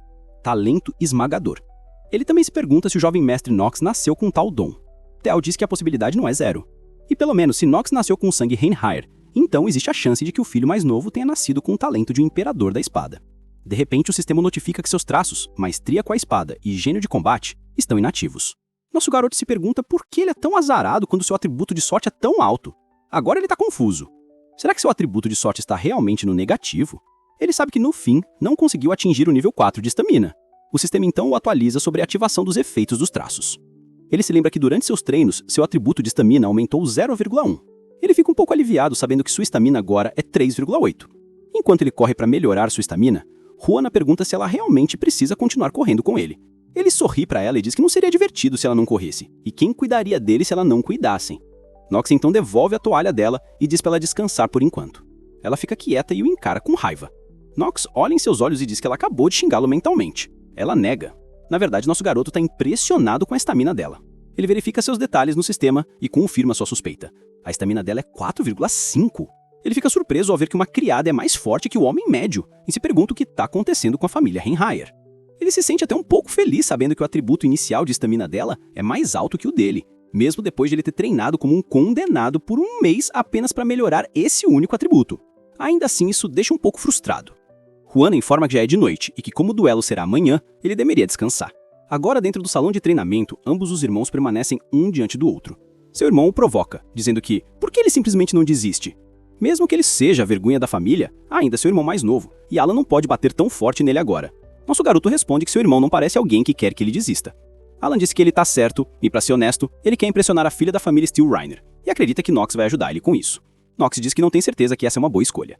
Talento esmagador. Ele também se pergunta se o jovem mestre Nox nasceu com tal dom. Teal diz que a possibilidade não é zero. E pelo menos se Nox nasceu com sangue Reinhard, então existe a chance de que o filho mais novo tenha nascido com o talento de um imperador da espada. De repente o sistema notifica que seus traços, maestria com a espada e gênio de combate, estão inativos. Nosso garoto se pergunta por que ele é tão azarado quando seu atributo de sorte é tão alto. Agora ele está confuso. Será que seu atributo de sorte está realmente no negativo? Ele sabe que no fim não conseguiu atingir o nível 4 de estamina. O sistema então o atualiza sobre a ativação dos efeitos dos traços. Ele se lembra que durante seus treinos, seu atributo de estamina aumentou 0,1. Ele fica um pouco aliviado sabendo que sua estamina agora é 3,8. Enquanto ele corre para melhorar sua estamina, Juana pergunta se ela realmente precisa continuar correndo com ele. Ele sorri para ela e diz que não seria divertido se ela não corresse, e quem cuidaria dele se ela não cuidassem. Nox então devolve a toalha dela e diz para ela descansar por enquanto. Ela fica quieta e o encara com raiva. Nox olha em seus olhos e diz que ela acabou de xingá-lo mentalmente. Ela nega. Na verdade, nosso garoto está impressionado com a estamina dela. Ele verifica seus detalhes no sistema e confirma sua suspeita. A estamina dela é 4,5. Ele fica surpreso ao ver que uma criada é mais forte que o homem médio e se pergunta o que está acontecendo com a família Reinhard. Ele se sente até um pouco feliz sabendo que o atributo inicial de estamina dela é mais alto que o dele, mesmo depois de ele ter treinado como um condenado por um mês apenas para melhorar esse único atributo. Ainda assim, isso deixa um pouco frustrado. Juana informa que já é de noite e que, como o duelo será amanhã, ele deveria descansar. Agora, dentro do salão de treinamento, ambos os irmãos permanecem um diante do outro. Seu irmão o provoca, dizendo que, por que ele simplesmente não desiste? Mesmo que ele seja a vergonha da família, ainda é seu irmão mais novo, e Alan não pode bater tão forte nele agora. Nosso garoto responde que seu irmão não parece alguém que quer que ele desista. Alan disse que ele tá certo, e pra ser honesto, ele quer impressionar a filha da família Steel Reiner, e acredita que Nox vai ajudar ele com isso. Nox diz que não tem certeza que essa é uma boa escolha.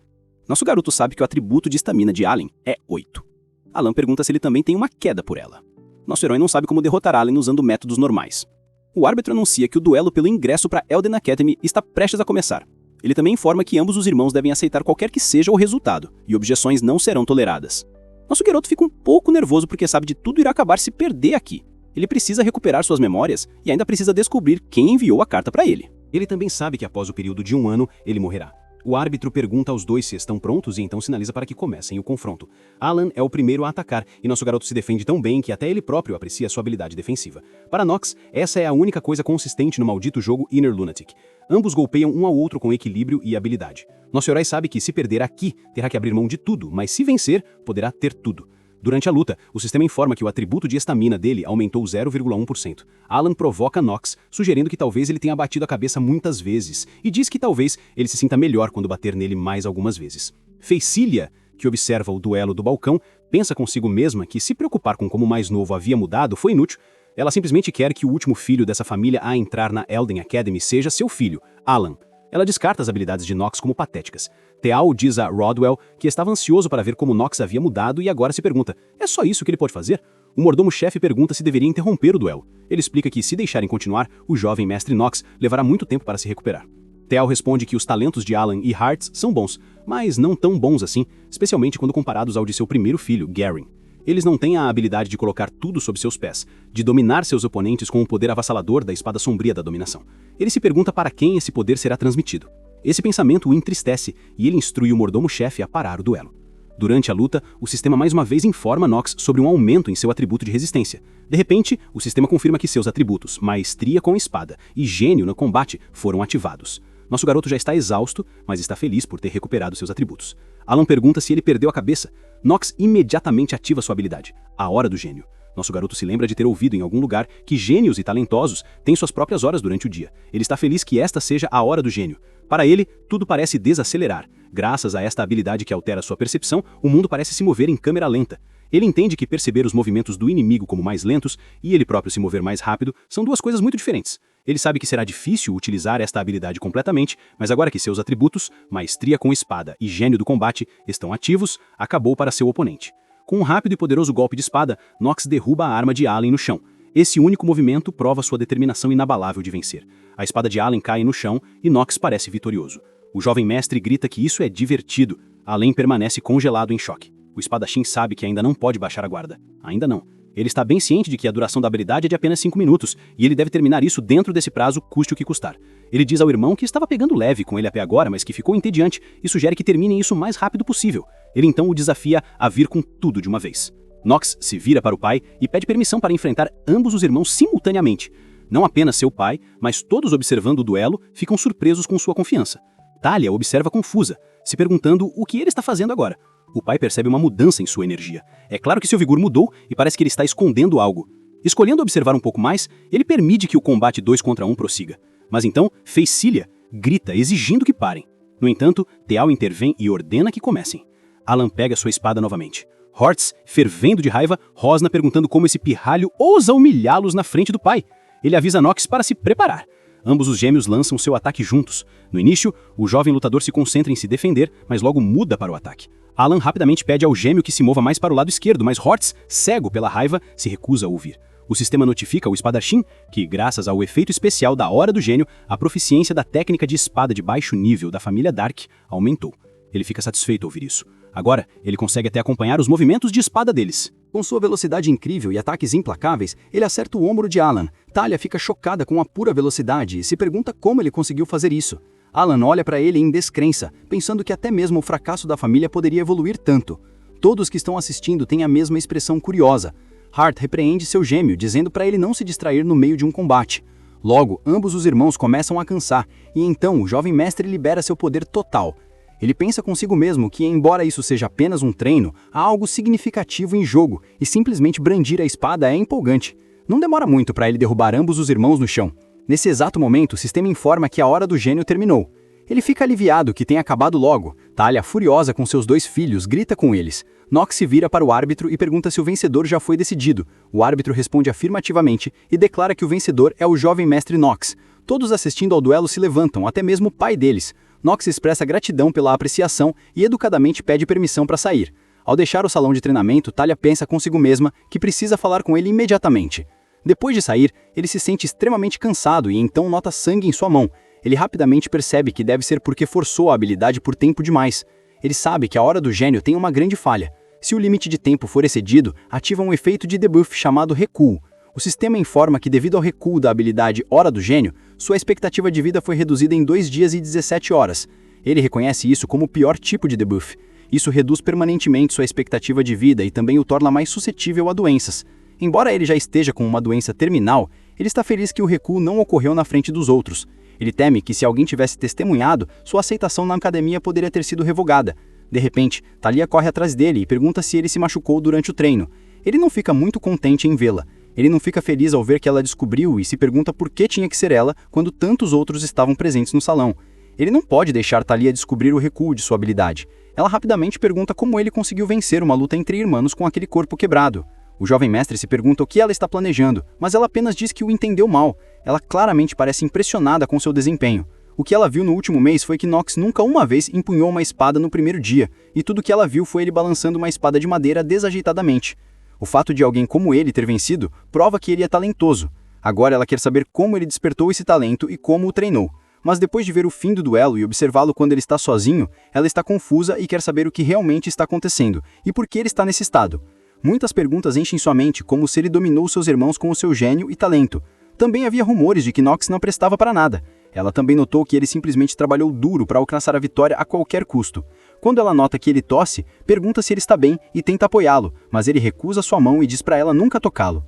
Nosso garoto sabe que o atributo de estamina de Allen é 8. Alan pergunta se ele também tem uma queda por ela. Nosso herói não sabe como derrotar Allen usando métodos normais. O árbitro anuncia que o duelo pelo ingresso para Elden Academy está prestes a começar. Ele também informa que ambos os irmãos devem aceitar qualquer que seja o resultado, e objeções não serão toleradas. Nosso garoto fica um pouco nervoso porque sabe de tudo irá acabar se perder aqui. Ele precisa recuperar suas memórias e ainda precisa descobrir quem enviou a carta para ele. Ele também sabe que após o período de 1 ano, ele morrerá. O árbitro pergunta aos dois se estão prontos e então sinaliza para que comecem o confronto. Alan é o primeiro a atacar e nosso garoto se defende tão bem que até ele próprio aprecia sua habilidade defensiva. Para Nox, essa é a única coisa consistente no maldito jogo Inner Lunatic. Ambos golpeiam um ao outro com equilíbrio e habilidade. Nosso herói sabe que se perder aqui, terá que abrir mão de tudo, mas se vencer, poderá ter tudo. Durante a luta, o sistema informa que o atributo de estamina dele aumentou 0,1%. Alan provoca Nox, sugerindo que talvez ele tenha batido a cabeça muitas vezes, e diz que talvez ele se sinta melhor quando bater nele mais algumas vezes. Facília, que observa o duelo do balcão, pensa consigo mesma que se preocupar com como o mais novo havia mudado foi inútil. Ela simplesmente quer que o último filho dessa família a entrar na Elden Academy seja seu filho, Alan. Ela descarta as habilidades de Nox como patéticas. Teal diz a Rodwell que estava ansioso para ver como Nox havia mudado e agora se pergunta, é só isso que ele pode fazer? O mordomo-chefe pergunta se deveria interromper o duelo. Ele explica que se deixarem continuar, o jovem mestre Nox levará muito tempo para se recuperar. Teal responde que os talentos de Alan e Hearts são bons, mas não tão bons assim, especialmente quando comparados ao de seu primeiro filho, Garen. Eles não têm a habilidade de colocar tudo sob seus pés, de dominar seus oponentes com o poder avassalador da espada sombria da dominação. Ele se pergunta para quem esse poder será transmitido. Esse pensamento o entristece e ele instrui o mordomo-chefe a parar o duelo. Durante a luta, o sistema mais uma vez informa Nox sobre um aumento em seu atributo de resistência. De repente, o sistema confirma que seus atributos, maestria com espada e gênio no combate, foram ativados. Nosso garoto já está exausto, mas está feliz por ter recuperado seus atributos. Alan pergunta se ele perdeu a cabeça. Nox imediatamente ativa sua habilidade, a Hora do Gênio. Nosso garoto se lembra de ter ouvido em algum lugar que gênios e talentosos têm suas próprias horas durante o dia. Ele está feliz que esta seja a Hora do Gênio. Para ele, tudo parece desacelerar. Graças a esta habilidade que altera sua percepção, o mundo parece se mover em câmera lenta. Ele entende que perceber os movimentos do inimigo como mais lentos e ele próprio se mover mais rápido são duas coisas muito diferentes. Ele sabe que será difícil utilizar esta habilidade completamente, mas agora que seus atributos, maestria com espada e gênio do combate, estão ativos, acabou para seu oponente. Com um rápido e poderoso golpe de espada, Nox derruba a arma de Alan no chão. Esse único movimento prova sua determinação inabalável de vencer. A espada de Alan cai no chão e Nox parece vitorioso. O jovem mestre grita que isso é divertido. Alan permanece congelado em choque. O espadachim sabe que ainda não pode baixar a guarda. Ainda não. Ele está bem ciente de que a duração da habilidade é de apenas 5 minutos, e ele deve terminar isso dentro desse prazo, custe o que custar. Ele diz ao irmão que estava pegando leve com ele até agora, mas que ficou entediante, e sugere que terminem isso o mais rápido possível. Ele então o desafia a vir com tudo de uma vez. Nox se vira para o pai e pede permissão para enfrentar ambos os irmãos simultaneamente. Não apenas seu pai, mas todos observando o duelo ficam surpresos com sua confiança. Talia observa confusa, se perguntando o que ele está fazendo agora. O pai percebe uma mudança em sua energia. É claro que seu vigor mudou e parece que ele está escondendo algo. Escolhendo observar um pouco mais, ele permite que o combate 2 contra 1 prossiga. Mas então, Facília grita, exigindo que parem. No entanto, Teal intervém e ordena que comecem. Alan pega sua espada novamente. Hearts, fervendo de raiva, rosna perguntando como esse pirralho ousa humilhá-los na frente do pai. Ele avisa Nox para se preparar. Ambos os gêmeos lançam seu ataque juntos. No início, o jovem lutador se concentra em se defender, mas logo muda para o ataque. Alan rapidamente pede ao gêmeo que se mova mais para o lado esquerdo, mas Hearts, cego pela raiva, se recusa a ouvir. O sistema notifica ao espadachim que, graças ao efeito especial da Hora do Gênio, a proficiência da técnica de espada de baixo nível da família Dark aumentou. Ele fica satisfeito ao ouvir isso. Agora, ele consegue até acompanhar os movimentos de espada deles. Com sua velocidade incrível e ataques implacáveis, ele acerta o ombro de Alan. Talia fica chocada com a pura velocidade e se pergunta como ele conseguiu fazer isso. Alan olha para ele em descrença, pensando que até mesmo o fracasso da família poderia evoluir tanto. Todos que estão assistindo têm a mesma expressão curiosa. Hart repreende seu gêmeo, dizendo para ele não se distrair no meio de um combate. Logo, ambos os irmãos começam a cansar, e então o jovem mestre libera seu poder total. Ele pensa consigo mesmo que, embora isso seja apenas um treino, há algo significativo em jogo, e simplesmente brandir a espada é empolgante. Não demora muito para ele derrubar ambos os irmãos no chão. Nesse exato momento, o sistema informa que a Hora do Gênio terminou. Ele fica aliviado que tenha acabado logo. Talia, furiosa com seus 2 filhos, grita com eles. Nox se vira para o árbitro e pergunta se o vencedor já foi decidido. O árbitro responde afirmativamente e declara que o vencedor é o jovem mestre Nox. Todos assistindo ao duelo se levantam, até mesmo o pai deles. Nox expressa gratidão pela apreciação e educadamente pede permissão para sair. Ao deixar o salão de treinamento, Talia pensa consigo mesma que precisa falar com ele imediatamente. Depois de sair, ele se sente extremamente cansado e então nota sangue em sua mão. Ele rapidamente percebe que deve ser porque forçou a habilidade por tempo demais. Ele sabe que a Hora do Gênio tem uma grande falha. Se o limite de tempo for excedido, ativa um efeito de debuff chamado recuo. O sistema informa que devido ao recuo da habilidade Hora do Gênio, sua expectativa de vida foi reduzida em 2 dias e 17 horas. Ele reconhece isso como o pior tipo de debuff. Isso reduz permanentemente sua expectativa de vida e também o torna mais suscetível a doenças. Embora ele já esteja com uma doença terminal, ele está feliz que o recuo não ocorreu na frente dos outros. Ele teme que se alguém tivesse testemunhado, sua aceitação na academia poderia ter sido revogada. De repente, Talia corre atrás dele e pergunta se ele se machucou durante o treino. Ele não fica muito contente em vê-la. Ele não fica feliz ao ver que ela descobriu e se pergunta por que tinha que ser ela quando tantos outros estavam presentes no salão. Ele não pode deixar Talia descobrir o recuo de sua habilidade. Ela rapidamente pergunta como ele conseguiu vencer uma luta entre irmãos com aquele corpo quebrado. O jovem mestre se pergunta o que ela está planejando, mas ela apenas diz que o entendeu mal. Ela claramente parece impressionada com seu desempenho. O que ela viu no último mês foi que Nox nunca uma vez empunhou uma espada no primeiro dia, e tudo que ela viu foi ele balançando uma espada de madeira desajeitadamente. O fato de alguém como ele ter vencido prova que ele é talentoso. Agora ela quer saber como ele despertou esse talento e como o treinou. Mas depois de ver o fim do duelo e observá-lo quando ele está sozinho, ela está confusa e quer saber o que realmente está acontecendo e por que ele está nesse estado. Muitas perguntas enchem sua mente, como se ele dominou seus irmãos com o seu gênio e talento. Também havia rumores de que Nox não prestava para nada. Ela também notou que ele simplesmente trabalhou duro para alcançar a vitória a qualquer custo. Quando ela nota que ele tosse, pergunta se ele está bem e tenta apoiá-lo, mas ele recusa sua mão e diz para ela nunca tocá-lo.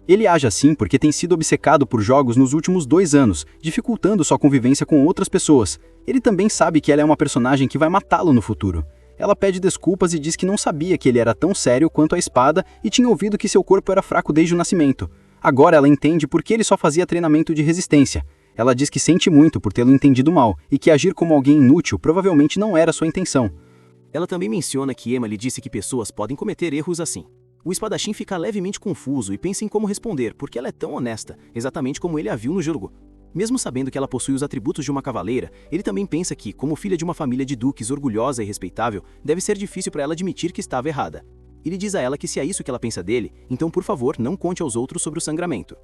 Ele age assim porque tem sido obcecado por jogos nos últimos 2 anos, dificultando sua convivência com outras pessoas. Ele também sabe que ela é uma personagem que vai matá-lo no futuro. Ela pede desculpas e diz que não sabia que ele era tão sério quanto a espada e tinha ouvido que seu corpo era fraco desde o nascimento. Agora ela entende por que ele só fazia treinamento de resistência. Ela diz que sente muito por tê-lo entendido mal e que agir como alguém inútil provavelmente não era sua intenção. Ela também menciona que Emma lhe disse que pessoas podem cometer erros assim. O espadachim fica levemente confuso e pensa em como responder, porque ela é tão honesta, exatamente como ele a viu no jogo. Mesmo sabendo que ela possui os atributos de uma cavaleira, ele também pensa que, como filha de uma família de duques orgulhosa e respeitável, deve ser difícil para ela admitir que estava errada. Ele diz a ela que se é isso que ela pensa dele, então por favor não conte aos outros sobre o sangramento.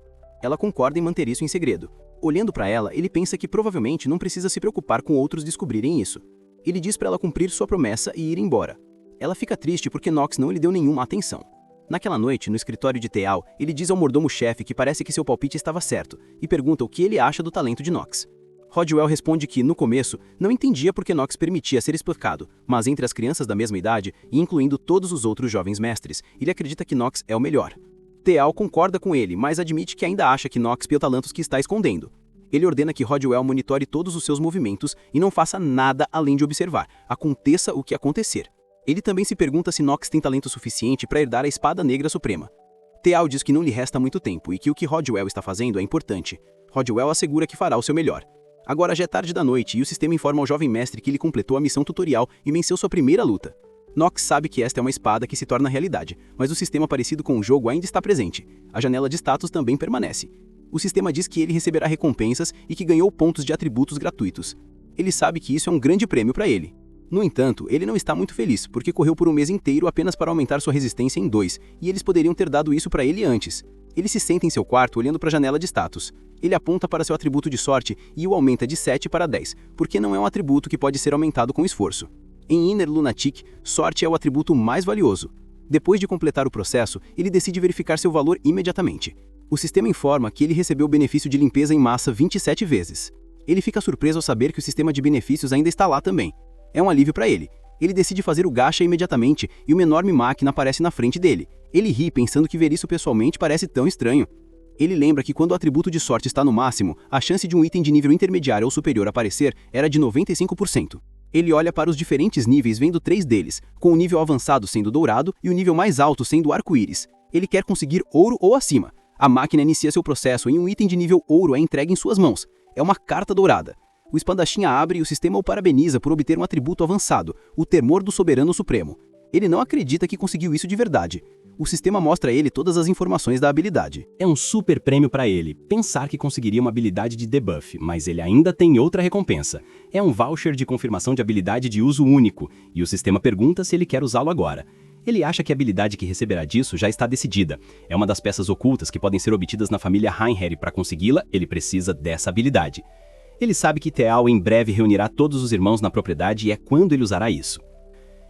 Ela concorda em manter isso em segredo. Olhando para ela, ele pensa que provavelmente não precisa se preocupar com outros descobrirem isso. Ele diz para ela cumprir sua promessa e ir embora. Ela fica triste porque Nox não lhe deu nenhuma atenção. Naquela noite, no escritório de Teal, ele diz ao mordomo-chefe que parece que seu palpite estava certo e pergunta o que ele acha do talento de Nox. Rodwell responde que, no começo, não entendia por que Nox permitia ser espancado, mas entre as crianças da mesma idade, e incluindo todos os outros jovens mestres, ele acredita que Nox é o melhor. Teal concorda com ele, mas admite que ainda acha que Nox tem talentos que está escondendo. Ele ordena que Rodwell monitore todos os seus movimentos e não faça nada além de observar, aconteça o que acontecer. Ele também se pergunta se Nox tem talento suficiente para herdar a Espada Negra Suprema. Teal diz que não lhe resta muito tempo e que o que Rodwell está fazendo é importante. Rodwell assegura que fará o seu melhor. Agora já é tarde da noite e o sistema informa ao jovem mestre que ele completou a missão tutorial e venceu sua primeira luta. Nox sabe que esta é uma espada que se torna realidade, mas o sistema parecido com o jogo ainda está presente. A janela de status também permanece. O sistema diz que ele receberá recompensas e que ganhou pontos de atributos gratuitos. Ele sabe que isso é um grande prêmio para ele. No entanto, ele não está muito feliz, porque correu por um mês inteiro apenas para aumentar sua resistência em 2, e eles poderiam ter dado isso para ele antes. Ele se senta em seu quarto olhando para a janela de status. Ele aponta para seu atributo de sorte e o aumenta de 7 para 10, porque não é um atributo que pode ser aumentado com esforço. Em Inner Lunatic, sorte é o atributo mais valioso. Depois de completar o processo, ele decide verificar seu valor imediatamente. O sistema informa que ele recebeu o benefício de limpeza em massa 27 vezes. Ele fica surpreso ao saber que o sistema de benefícios ainda está lá também. É um alívio para ele. Ele decide fazer o gacha imediatamente e uma enorme máquina aparece na frente dele. Ele ri pensando que ver isso pessoalmente parece tão estranho. Ele lembra que quando o atributo de sorte está no máximo, a chance de um item de nível intermediário ou superior aparecer era de 95%. Ele olha para os diferentes níveis vendo 3 deles, com o nível avançado sendo dourado e o nível mais alto sendo arco-íris. Ele quer conseguir ouro ou acima. A máquina inicia seu processo e um item de nível ouro é entregue em suas mãos. É uma carta dourada. O espadachim a abre e o sistema o parabeniza por obter um atributo avançado, o Temor do Soberano Supremo. Ele não acredita que conseguiu isso de verdade. O sistema mostra a ele todas as informações da habilidade. É um super prêmio para ele, pensar que conseguiria uma habilidade de debuff, mas ele ainda tem outra recompensa. É um voucher de confirmação de habilidade de uso único, e o sistema pergunta se ele quer usá-lo agora. Ele acha que a habilidade que receberá disso já está decidida. É uma das peças ocultas que podem ser obtidas na família Heinher e para consegui-la, ele precisa dessa habilidade. Ele sabe que Teal em breve reunirá todos os irmãos na propriedade e é quando ele usará isso.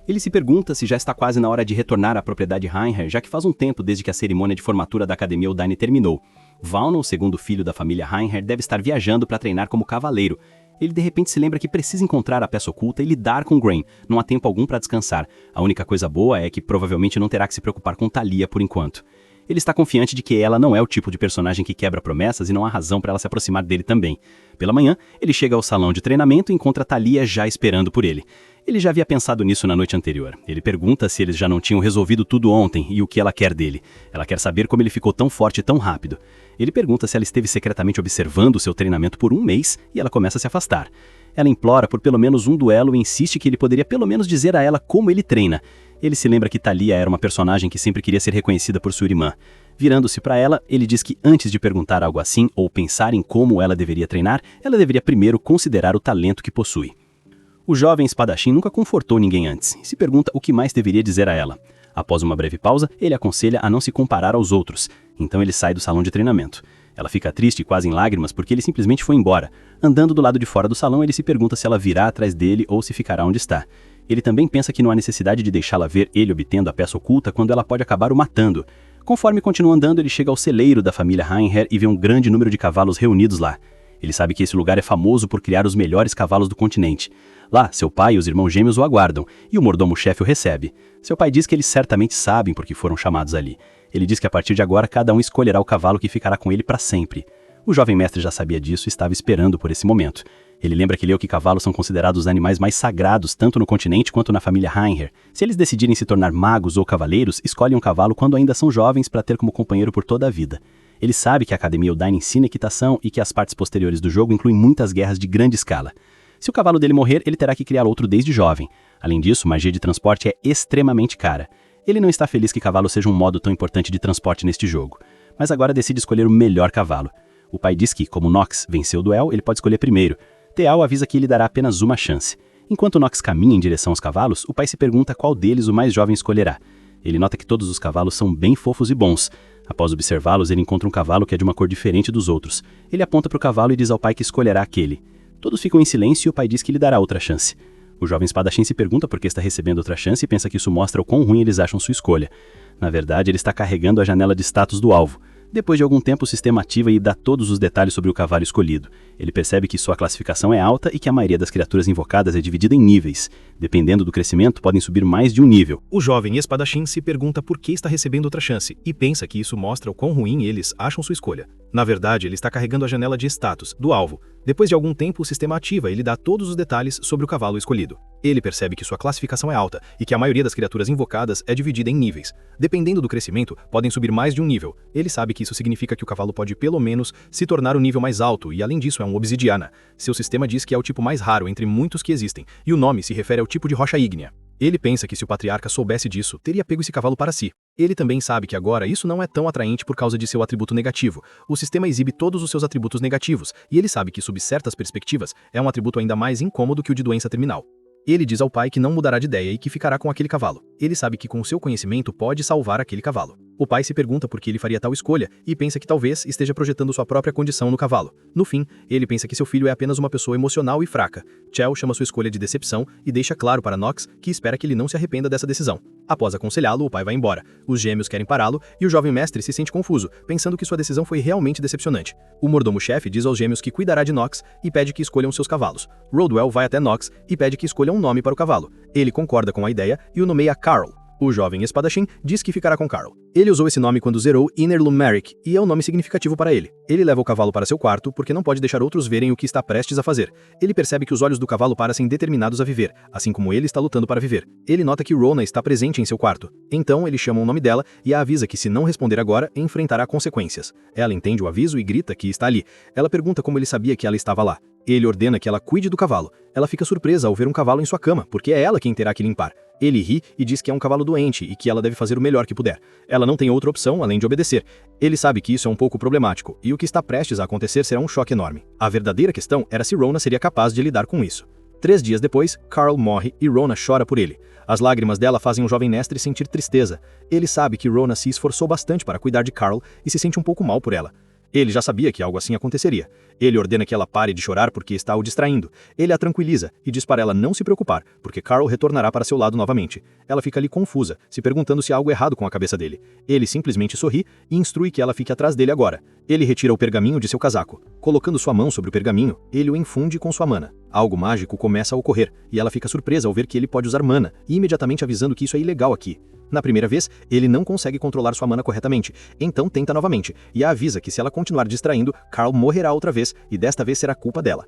Ele se pergunta se já está quase na hora de retornar à propriedade Heinher, já que faz um tempo desde que a cerimônia de formatura da Academia Uldain terminou. Valno, o segundo filho da família Heinher, deve estar viajando para treinar como cavaleiro. Ele de repente se lembra que precisa encontrar a peça oculta e lidar com Grain. Não há tempo algum para descansar. A única coisa boa é que provavelmente não terá que se preocupar com Talia por enquanto. Ele está confiante de que ela não é o tipo de personagem que quebra promessas e não há razão para ela se aproximar dele também. Pela manhã, ele chega ao salão de treinamento e encontra Talia já esperando por ele. Ele já havia pensado nisso na noite anterior. Ele pergunta se eles já não tinham resolvido tudo ontem e o que ela quer dele. Ela quer saber como ele ficou tão forte tão rápido. Ele pergunta se ela esteve secretamente observando o seu treinamento por um mês e ela começa a se afastar. Ela implora por pelo menos um duelo e insiste que ele poderia pelo menos dizer a ela como ele treina. Ele se lembra que Talia era uma personagem que sempre queria ser reconhecida por sua irmã. Virando-se para ela, ele diz que antes de perguntar algo assim ou pensar em como ela deveria treinar, ela deveria primeiro considerar o talento que possui. O jovem espadachim nunca confortou ninguém antes e se pergunta o que mais deveria dizer a ela. Após uma breve pausa, ele aconselha a não se comparar aos outros. Então ele sai do salão de treinamento. Ela fica triste e quase em lágrimas porque ele simplesmente foi embora. Andando do lado de fora do salão, ele se pergunta se ela virá atrás dele ou se ficará onde está. Ele também pensa que não há necessidade de deixá-la ver ele obtendo a peça oculta quando ela pode acabar o matando. Conforme continua andando, ele chega ao celeiro da família Heinher e vê um grande número de cavalos reunidos lá. Ele sabe que esse lugar é famoso por criar os melhores cavalos do continente. Lá, seu pai e os irmãos gêmeos o aguardam, e o mordomo-chefe o recebe. Seu pai diz que eles certamente sabem por que foram chamados ali. Ele diz que a partir de agora cada um escolherá o cavalo que ficará com ele para sempre. O jovem mestre já sabia disso e estava esperando por esse momento. Ele lembra que leu que cavalos são considerados os animais mais sagrados tanto no continente quanto na família Heinher. Se eles decidirem se tornar magos ou cavaleiros, escolhem um cavalo quando ainda são jovens para ter como companheiro por toda a vida. Ele sabe que a Academia Eldain ensina equitação e que as partes posteriores do jogo incluem muitas guerras de grande escala. Se o cavalo dele morrer, ele terá que criar outro desde jovem. Além disso, magia de transporte é extremamente cara. Ele não está feliz que cavalo seja um modo tão importante de transporte neste jogo, mas agora decide escolher o melhor cavalo. O pai diz que, como Nox venceu o duelo, ele pode escolher primeiro. Teal avisa que ele dará apenas uma chance. Enquanto Nox caminha em direção aos cavalos, o pai se pergunta qual deles o mais jovem escolherá. Ele nota que todos os cavalos são bem fofos e bons. Após observá-los, ele encontra um cavalo que é de uma cor diferente dos outros. Ele aponta para o cavalo e diz ao pai que escolherá aquele. Todos ficam em silêncio e o pai diz que lhe dará outra chance. O jovem espadachim se pergunta por que está recebendo outra chance e pensa que isso mostra o quão ruim eles acham sua escolha. Na verdade, ele está carregando a janela de status do alvo. Depois de algum tempo, o sistema ativa e dá todos os detalhes sobre o cavalo escolhido. Ele percebe que sua classificação é alta e que a maioria das criaturas invocadas é dividida em níveis. Dependendo do crescimento, podem subir mais de um nível. O jovem espadachim se pergunta por que está recebendo outra chance e pensa que isso mostra o quão ruim eles acham sua escolha. Na verdade, ele está carregando a janela de status do alvo. Depois de algum tempo, o sistema ativa e ele dá todos os detalhes sobre o cavalo escolhido. Ele percebe que sua classificação é alta e que a maioria das criaturas invocadas é dividida em níveis. Dependendo do crescimento, podem subir mais de um nível. Ele sabe que isso significa que o cavalo pode pelo menos se tornar o nível mais alto e além disso é um obsidiana. Seu sistema diz que é o tipo mais raro entre muitos que existem e o nome se refere ao tipo de rocha ígnea. Ele pensa que se o patriarca soubesse disso, teria pego esse cavalo para si. Ele também sabe que agora isso não é tão atraente por causa de seu atributo negativo. O sistema exibe todos os seus atributos negativos, e ele sabe que, sob certas perspectivas, é um atributo ainda mais incômodo que o de doença terminal. Ele diz ao pai que não mudará de ideia e que ficará com aquele cavalo. Ele sabe que com seu conhecimento pode salvar aquele cavalo. O pai se pergunta por que ele faria tal escolha e pensa que talvez esteja projetando sua própria condição no cavalo. No fim, ele pensa que seu filho é apenas uma pessoa emocional e fraca. Chell chama sua escolha de decepção e deixa claro para Nox que espera que ele não se arrependa dessa decisão. Após aconselhá-lo, o pai vai embora. Os gêmeos querem pará-lo e o jovem mestre se sente confuso, pensando que sua decisão foi realmente decepcionante. O mordomo-chefe diz aos gêmeos que cuidará de Nox e pede que escolham seus cavalos. Rodwell vai até Nox e pede que escolham um nome para o cavalo. Ele concorda com a ideia e o nomeia Carl. O jovem espadachim diz que ficará com Carl. Ele usou esse nome quando zerou Inner Lumeric e é um nome significativo para ele. Ele leva o cavalo para seu quarto porque não pode deixar outros verem o que está prestes a fazer. Ele percebe que os olhos do cavalo parecem determinados a viver, assim como ele está lutando para viver. Ele nota que Rona está presente em seu quarto. Então ele chama o nome dela e a avisa que se não responder agora, enfrentará consequências. Ela entende o aviso e grita que está ali. Ela pergunta como ele sabia que ela estava lá. Ele ordena que ela cuide do cavalo. Ela fica surpresa ao ver um cavalo em sua cama, porque é ela quem terá que limpar. Ele ri e diz que é um cavalo doente e que ela deve fazer o melhor que puder. Ela não tem outra opção além de obedecer. Ele sabe que isso é um pouco problemático, e o que está prestes a acontecer será um choque enorme. A verdadeira questão era se Rona seria capaz de lidar com isso. 3 dias depois, Carl morre e Rona chora por ele. As lágrimas dela fazem o jovem mestre sentir tristeza. Ele sabe que Rona se esforçou bastante para cuidar de Carl e se sente um pouco mal por ela. Ele já sabia que algo assim aconteceria. Ele ordena que ela pare de chorar porque está o distraindo. Ele a tranquiliza e diz para ela não se preocupar, porque Carl retornará para seu lado novamente. Ela fica ali confusa, se perguntando se há algo errado com a cabeça dele. Ele simplesmente sorri e instrui que ela fique atrás dele agora. Ele retira o pergaminho de seu casaco. Colocando sua mão sobre o pergaminho, ele o infunde com sua mana. Algo mágico começa a ocorrer, e ela fica surpresa ao ver que ele pode usar mana, e imediatamente avisando que isso é ilegal aqui. Na primeira vez, ele não consegue controlar sua mana corretamente, então tenta novamente, e a avisa que se ela continuar distraindo, Carl morrerá outra vez, e desta vez será culpa dela.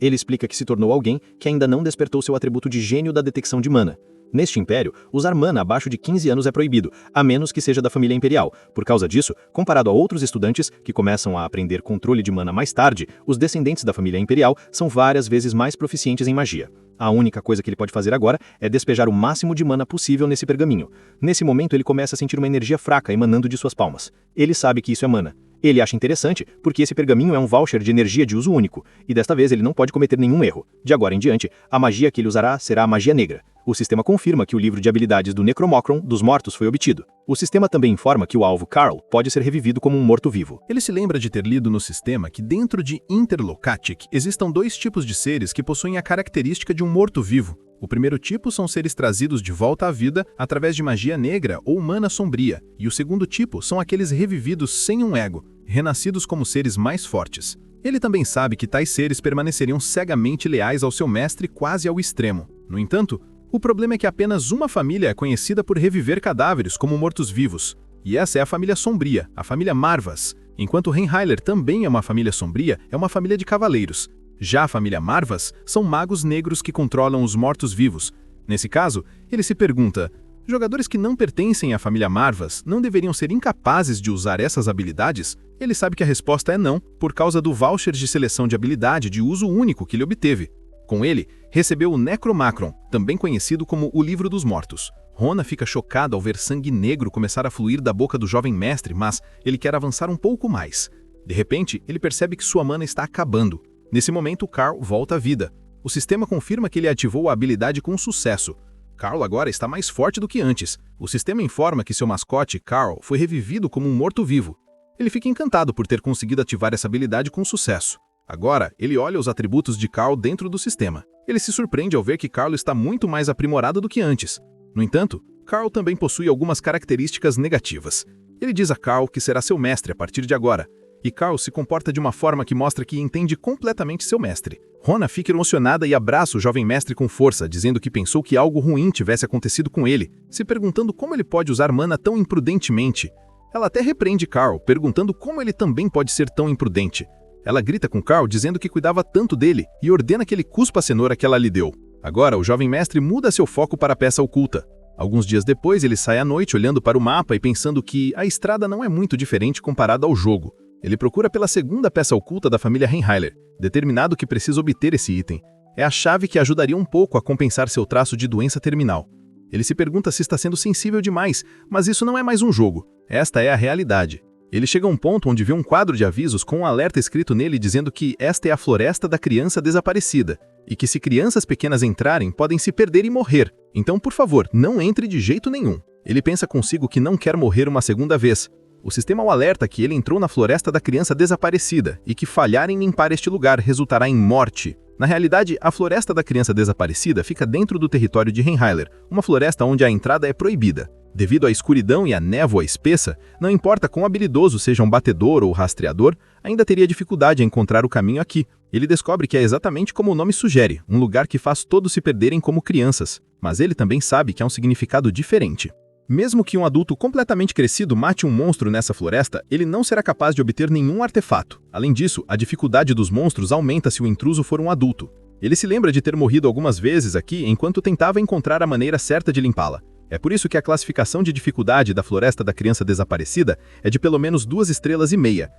Ele explica que se tornou alguém que ainda não despertou seu atributo de gênio da detecção de mana. Neste império, usar mana abaixo de 15 anos é proibido, a menos que seja da família imperial. Por causa disso, comparado a outros estudantes que começam a aprender controle de mana mais tarde, os descendentes da família imperial são várias vezes mais proficientes em magia. A única coisa que ele pode fazer agora é despejar o máximo de mana possível nesse pergaminho. Nesse momento, ele começa a sentir uma energia fraca emanando de suas palmas. Ele sabe que isso é mana. Ele acha interessante porque esse pergaminho é um voucher de energia de uso único, e desta vez ele não pode cometer nenhum erro. De agora em diante, a magia que ele usará será a magia negra. O sistema confirma que o livro de habilidades do Necromocron dos mortos foi obtido. O sistema também informa que o alvo Carl pode ser revivido como um morto-vivo. Ele se lembra de ter lido no sistema que dentro de Interlocatic existam 2 tipos de seres que possuem a característica de um morto-vivo. O primeiro tipo são seres trazidos de volta à vida através de magia negra ou mana sombria, e o segundo tipo são aqueles revividos sem um ego, renascidos como seres mais fortes. Ele também sabe que tais seres permaneceriam cegamente leais ao seu mestre quase ao extremo. No entanto, o problema é que apenas uma família é conhecida por reviver cadáveres como mortos-vivos, e essa é a família sombria, a família Marvas. Enquanto Reinheiler também é uma família sombria, é uma família de cavaleiros. Já a família Marvas são magos negros que controlam os mortos-vivos. Nesse caso, ele se pergunta: jogadores que não pertencem à família Marvas não deveriam ser incapazes de usar essas habilidades? Ele sabe que a resposta é não, por causa do voucher de seleção de habilidade de uso único que ele obteve. Com ele, recebeu o Necromacron, também conhecido como o Livro dos Mortos. Rona fica chocado ao ver sangue negro começar a fluir da boca do jovem mestre, mas ele quer avançar um pouco mais. De repente, ele percebe que sua mana está acabando. Nesse momento, Carl volta à vida. O sistema confirma que ele ativou a habilidade com sucesso. Carl agora está mais forte do que antes. O sistema informa que seu mascote, Carl, foi revivido como um morto-vivo. Ele fica encantado por ter conseguido ativar essa habilidade com sucesso. Agora, ele olha os atributos de Carl dentro do sistema. Ele se surpreende ao ver que Carl está muito mais aprimorado do que antes. No entanto, Carl também possui algumas características negativas. Ele diz a Carl que será seu mestre a partir de agora, e Carl se comporta de uma forma que mostra que entende completamente seu mestre. Rona fica emocionada e abraça o jovem mestre com força, dizendo que pensou que algo ruim tivesse acontecido com ele, se perguntando como ele pode usar mana tão imprudentemente. Ela até repreende Carl, perguntando como ele também pode ser tão imprudente. Ela grita com Carl dizendo que cuidava tanto dele e ordena que ele cuspa a cenoura que ela lhe deu. Agora, o jovem mestre muda seu foco para a peça oculta. Alguns dias depois, ele sai à noite olhando para o mapa e pensando que a estrada não é muito diferente comparada ao jogo. Ele procura pela segunda peça oculta da família Reinheiler, determinado que precisa obter esse item. É a chave que ajudaria um pouco a compensar seu traço de doença terminal. Ele se pergunta se está sendo sensível demais, mas isso não é mais um jogo. Esta é a realidade. Ele chega a um ponto onde vê um quadro de avisos com um alerta escrito nele dizendo que esta é a floresta da criança desaparecida, e que se crianças pequenas entrarem, podem se perder e morrer. Então, por favor, não entre de jeito nenhum. Ele pensa consigo que não quer morrer uma segunda vez. O sistema o alerta que ele entrou na floresta da criança desaparecida e que falhar em limpar este lugar resultará em morte. Na realidade, a floresta da criança desaparecida fica dentro do território de Reinheiler, uma floresta onde a entrada é proibida. Devido à escuridão e à névoa espessa, não importa quão habilidoso seja um batedor ou rastreador, ainda teria dificuldade em encontrar o caminho aqui. Ele descobre que é exatamente como o nome sugere, um lugar que faz todos se perderem como crianças. Mas ele também sabe que há um significado diferente. Mesmo que um adulto completamente crescido mate um monstro nessa floresta, ele não será capaz de obter nenhum artefato. Além disso, a dificuldade dos monstros aumenta se o intruso for um adulto. Ele se lembra de ter morrido algumas vezes aqui enquanto tentava encontrar a maneira certa de limpá-la. É por isso que a classificação de dificuldade da Floresta da Criança Desaparecida é de pelo menos 2,5 estrelas,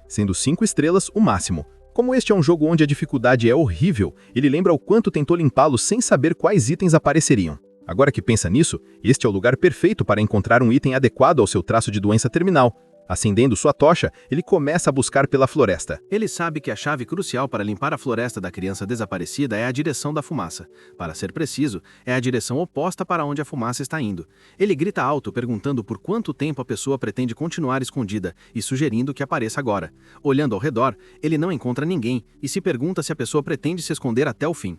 sendo 5 estrelas o máximo. Como este é um jogo onde a dificuldade é horrível, ele lembra o quanto tentou limpá-lo sem saber quais itens apareceriam. Agora que pensa nisso, este é o lugar perfeito para encontrar um item adequado ao seu traço de doença terminal. Acendendo sua tocha, ele começa a buscar pela floresta. Ele sabe que a chave crucial para limpar a floresta da criança desaparecida é a direção da fumaça. Para ser preciso, é a direção oposta para onde a fumaça está indo. Ele grita alto, perguntando por quanto tempo a pessoa pretende continuar escondida e sugerindo que apareça agora. Olhando ao redor, ele não encontra ninguém e se pergunta se a pessoa pretende se esconder até o fim.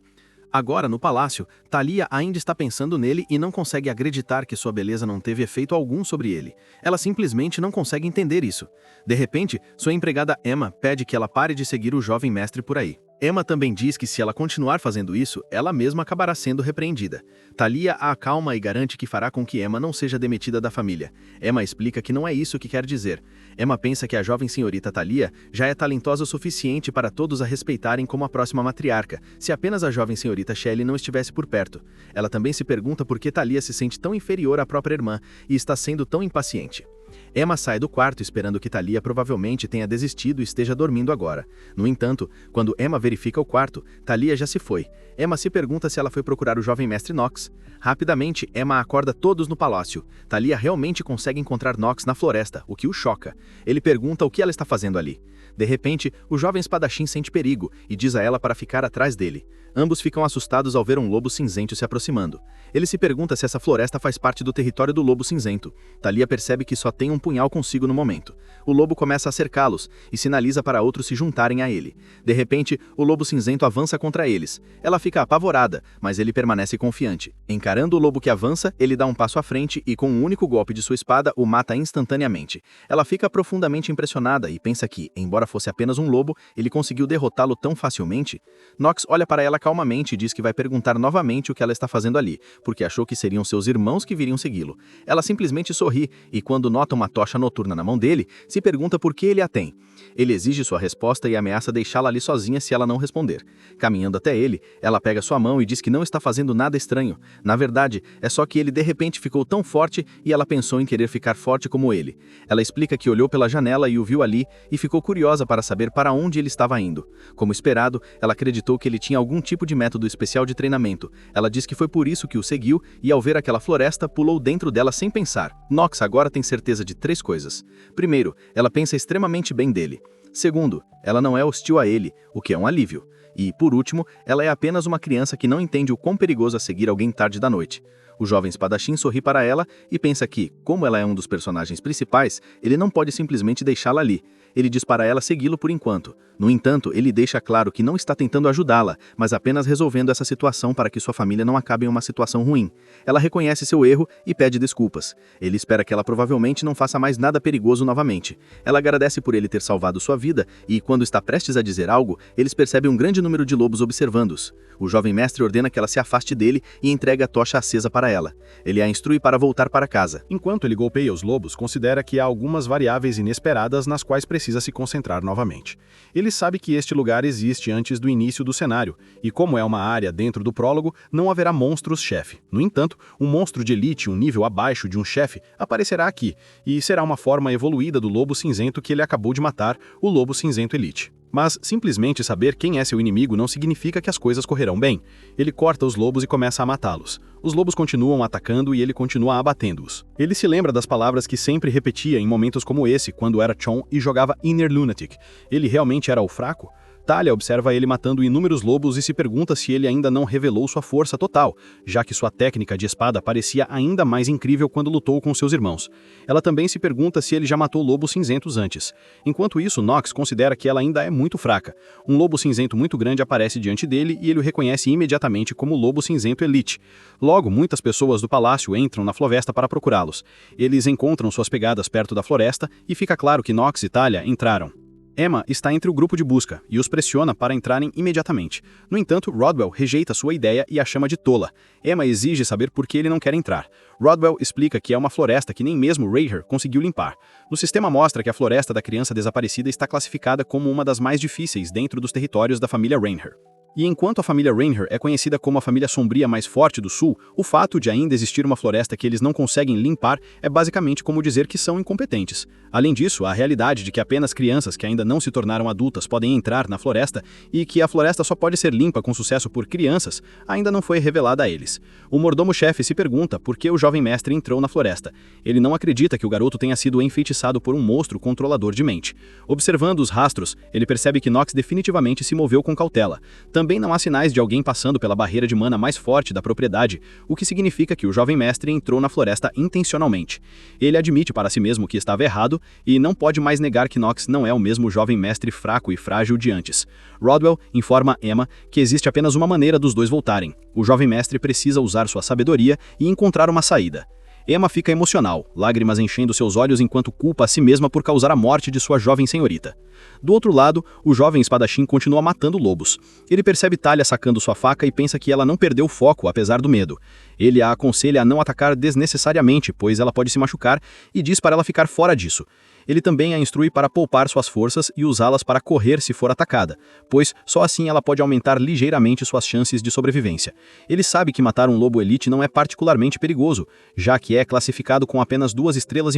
Agora, no palácio, Thalia ainda está pensando nele e não consegue acreditar que sua beleza não teve efeito algum sobre ele. Ela simplesmente não consegue entender isso. De repente, sua empregada Emma pede que ela pare de seguir o jovem mestre por aí. Emma também diz que se ela continuar fazendo isso, ela mesma acabará sendo repreendida. Talia a acalma e garante que fará com que Emma não seja demitida da família. Emma explica que não é isso que quer dizer. Emma pensa que a jovem senhorita Talia já é talentosa o suficiente para todos a respeitarem como a próxima matriarca, se apenas a jovem senhorita Shelley não estivesse por perto. Ela também se pergunta por que Talia se sente tão inferior à própria irmã e está sendo tão impaciente. Emma sai do quarto esperando que Talia provavelmente tenha desistido e esteja dormindo agora. No entanto, quando Emma verifica o quarto, Talia já se foi. Emma se pergunta se ela foi procurar o jovem mestre Knox. Rapidamente, Emma acorda todos no palácio. Talia realmente consegue encontrar Knox na floresta, o que o choca. Ele pergunta o que ela está fazendo ali. De repente, o jovem espadachim sente perigo e diz a ela para ficar atrás dele. Ambos ficam assustados ao ver um lobo cinzento se aproximando. Ele se pergunta se essa floresta faz parte do território do lobo cinzento. Talia percebe que só tem um punhal consigo no momento. O lobo começa a cercá-los e sinaliza para outros se juntarem a ele. De repente, o lobo cinzento avança contra eles. Ela fica apavorada, mas ele permanece confiante. Encarando o lobo que avança, ele dá um passo à frente e com um único golpe de sua espada o mata instantaneamente. Ela fica profundamente impressionada e pensa que, embora fosse apenas um lobo, ele conseguiu derrotá-lo tão facilmente. Knox olha para ela calmamente e diz que vai perguntar novamente o que ela está fazendo ali, porque achou que seriam seus irmãos que viriam segui-lo. Ela simplesmente sorri e, quando nota uma tocha noturna na mão dele, se pergunta por que ele a tem. Ele exige sua resposta e ameaça deixá-la ali sozinha se ela não responder. Caminhando até ele, ela pega sua mão e diz que não está fazendo nada estranho. Na verdade, é só que ele de repente ficou tão forte e ela pensou em querer ficar forte como ele. Ela explica que olhou pela janela e o viu ali e ficou curiosa para saber para onde ele estava indo. Como esperado, ela acreditou que ele tinha algum tipo de método especial de treinamento. Ela diz que foi por isso que o seguiu e, ao ver aquela floresta, pulou dentro dela sem pensar. Knox agora tem certeza de 3 coisas. Primeiro, ela pensa extremamente bem dele. Segundo, ela não é hostil a ele, o que é um alívio. E, por último, ela é apenas uma criança que não entende o quão perigoso é seguir alguém tarde da noite. O jovem espadachim sorri para ela e pensa que, como ela é um dos personagens principais, ele não pode simplesmente deixá-la ali. Ele diz para ela segui-lo por enquanto. No entanto, ele deixa claro que não está tentando ajudá-la, mas apenas resolvendo essa situação para que sua família não acabe em uma situação ruim. Ela reconhece seu erro e pede desculpas. Ele espera que ela provavelmente não faça mais nada perigoso novamente. Ela agradece por ele ter salvado sua vida e, quando está prestes a dizer algo, eles percebem um grande número de lobos observando-os. O jovem mestre ordena que ela se afaste dele e entrega a tocha acesa para ela. Ele a instrui para voltar para casa. Enquanto ele golpeia os lobos, considera que há algumas variáveis inesperadas nas quais precisa se concentrar novamente. Ele sabe que este lugar existe antes do início do cenário, e como é uma área dentro do prólogo, não haverá monstros-chefe. No entanto, um monstro de elite, um nível abaixo de um chefe, aparecerá aqui, e será uma forma evoluída do lobo cinzento que ele acabou de matar, o lobo cinzento elite. Mas simplesmente saber quem é seu inimigo não significa que as coisas correrão bem. Ele corta os lobos e começa a matá-los. Os lobos continuam atacando e ele continua abatendo-os. Ele se lembra das palavras que sempre repetia em momentos como esse, quando era Chon e jogava Inner Lunatic. Ele realmente era o fraco? Talia observa ele matando inúmeros lobos e se pergunta se ele ainda não revelou sua força total, já que sua técnica de espada parecia ainda mais incrível quando lutou com seus irmãos. Ela também se pergunta se ele já matou lobos cinzentos antes. Enquanto isso, Knox considera que ela ainda é muito fraca. Um lobo cinzento muito grande aparece diante dele e ele o reconhece imediatamente como Lobo Cinzento Elite. Logo, muitas pessoas do palácio entram na floresta para procurá-los. Eles encontram suas pegadas perto da floresta e fica claro que Knox e Talia entraram. Emma está entre o grupo de busca e os pressiona para entrarem imediatamente. No entanto, Rodwell rejeita sua ideia e a chama de tola. Emma exige saber por que ele não quer entrar. Rodwell explica que é uma floresta que nem mesmo Rhaegar conseguiu limpar. No sistema mostra que a floresta da criança desaparecida está classificada como uma das mais difíceis dentro dos territórios da família Rhaegar. E enquanto a família Rhaegar é conhecida como a família sombria mais forte do sul, o fato de ainda existir uma floresta que eles não conseguem limpar é basicamente como dizer que são incompetentes. Além disso, a realidade de que apenas crianças que ainda não se tornaram adultas podem entrar na floresta e que a floresta só pode ser limpa com sucesso por crianças ainda não foi revelada a eles. O mordomo-chefe se pergunta por que o jovem mestre entrou na floresta. Ele não acredita que o garoto tenha sido enfeitiçado por um monstro controlador de mente. Observando os rastros, ele percebe que Knox definitivamente se moveu com cautela. Também não há sinais de alguém passando pela barreira de mana mais forte da propriedade, o que significa que o jovem mestre entrou na floresta intencionalmente. Ele admite para si mesmo que estava errado e não pode mais negar que Knox não é o mesmo jovem mestre fraco e frágil de antes. Rodwell informa Emma que existe apenas uma maneira dos dois voltarem. O jovem mestre precisa usar sua sabedoria e encontrar uma saída. Emma fica emocional, lágrimas enchendo seus olhos enquanto culpa a si mesma por causar a morte de sua jovem senhorita. Do outro lado, o jovem espadachim continua matando lobos. Ele percebe Talia sacando sua faca e pensa que ela não perdeu o foco, apesar do medo. Ele a aconselha a não atacar desnecessariamente, pois ela pode se machucar, e diz para ela ficar fora disso. Ele também a instrui para poupar suas forças e usá-las para correr se for atacada, pois só assim ela pode aumentar ligeiramente suas chances de sobrevivência. Ele sabe que matar um lobo elite não é particularmente perigoso, já que é classificado com apenas 2,5 estrelas.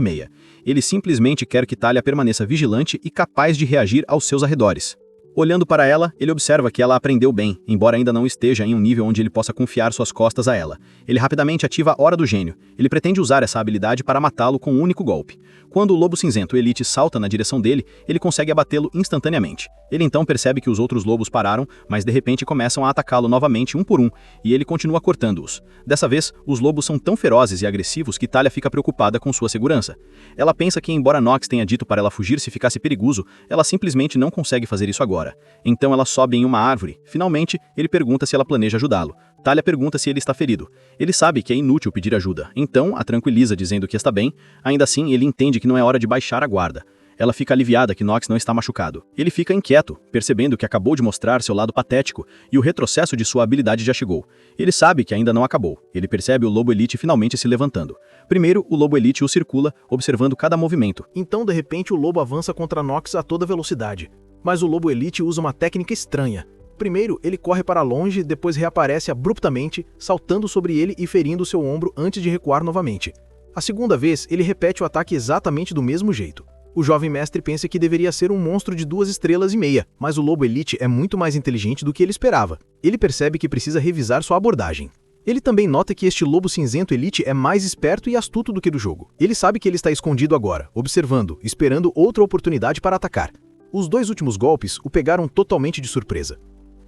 Ele simplesmente quer que Talia permaneça vigilante e capaz de reagir aos seus arredores. Olhando para ela, ele observa que ela aprendeu bem, embora ainda não esteja em um nível onde ele possa confiar suas costas a ela. Ele rapidamente ativa a Hora do Gênio. Ele pretende usar essa habilidade para matá-lo com um único golpe. Quando o lobo cinzento Elite salta na direção dele, ele consegue abatê-lo instantaneamente. Ele então percebe que os outros lobos pararam, mas de repente começam a atacá-lo novamente um por um, e ele continua cortando-os. Dessa vez, os lobos são tão ferozes e agressivos que Talia fica preocupada com sua segurança. Ela pensa que, embora Nox tenha dito para ela fugir se ficasse perigoso, ela simplesmente não consegue fazer isso agora. Então ela sobe em uma árvore. Finalmente, ele pergunta se ela planeja ajudá-lo. Talia pergunta se ele está ferido. Ele sabe que é inútil pedir ajuda, então a tranquiliza dizendo que está bem. Ainda assim, ele entende que não é hora de baixar a guarda. Ela fica aliviada que Nox não está machucado. Ele fica inquieto, percebendo que acabou de mostrar seu lado patético e o retrocesso de sua habilidade já chegou. Ele sabe que ainda não acabou. Ele percebe o Lobo Elite finalmente se levantando. Primeiro, o Lobo Elite o circula, observando cada movimento. Então, de repente, o lobo avança contra Nox a toda velocidade. Mas o Lobo Elite usa uma técnica estranha. Primeiro, ele corre para longe, depois reaparece abruptamente, saltando sobre ele e ferindo seu ombro antes de recuar novamente. A segunda vez, ele repete o ataque exatamente do mesmo jeito. O jovem mestre pensa que deveria ser um monstro de 2,5 estrelas, mas o Lobo Elite é muito mais inteligente do que ele esperava. Ele percebe que precisa revisar sua abordagem. Ele também nota que este Lobo Cinzento Elite é mais esperto e astuto do que do jogo. Ele sabe que ele está escondido agora, observando, esperando outra oportunidade para atacar. Os 2 últimos golpes o pegaram totalmente de surpresa.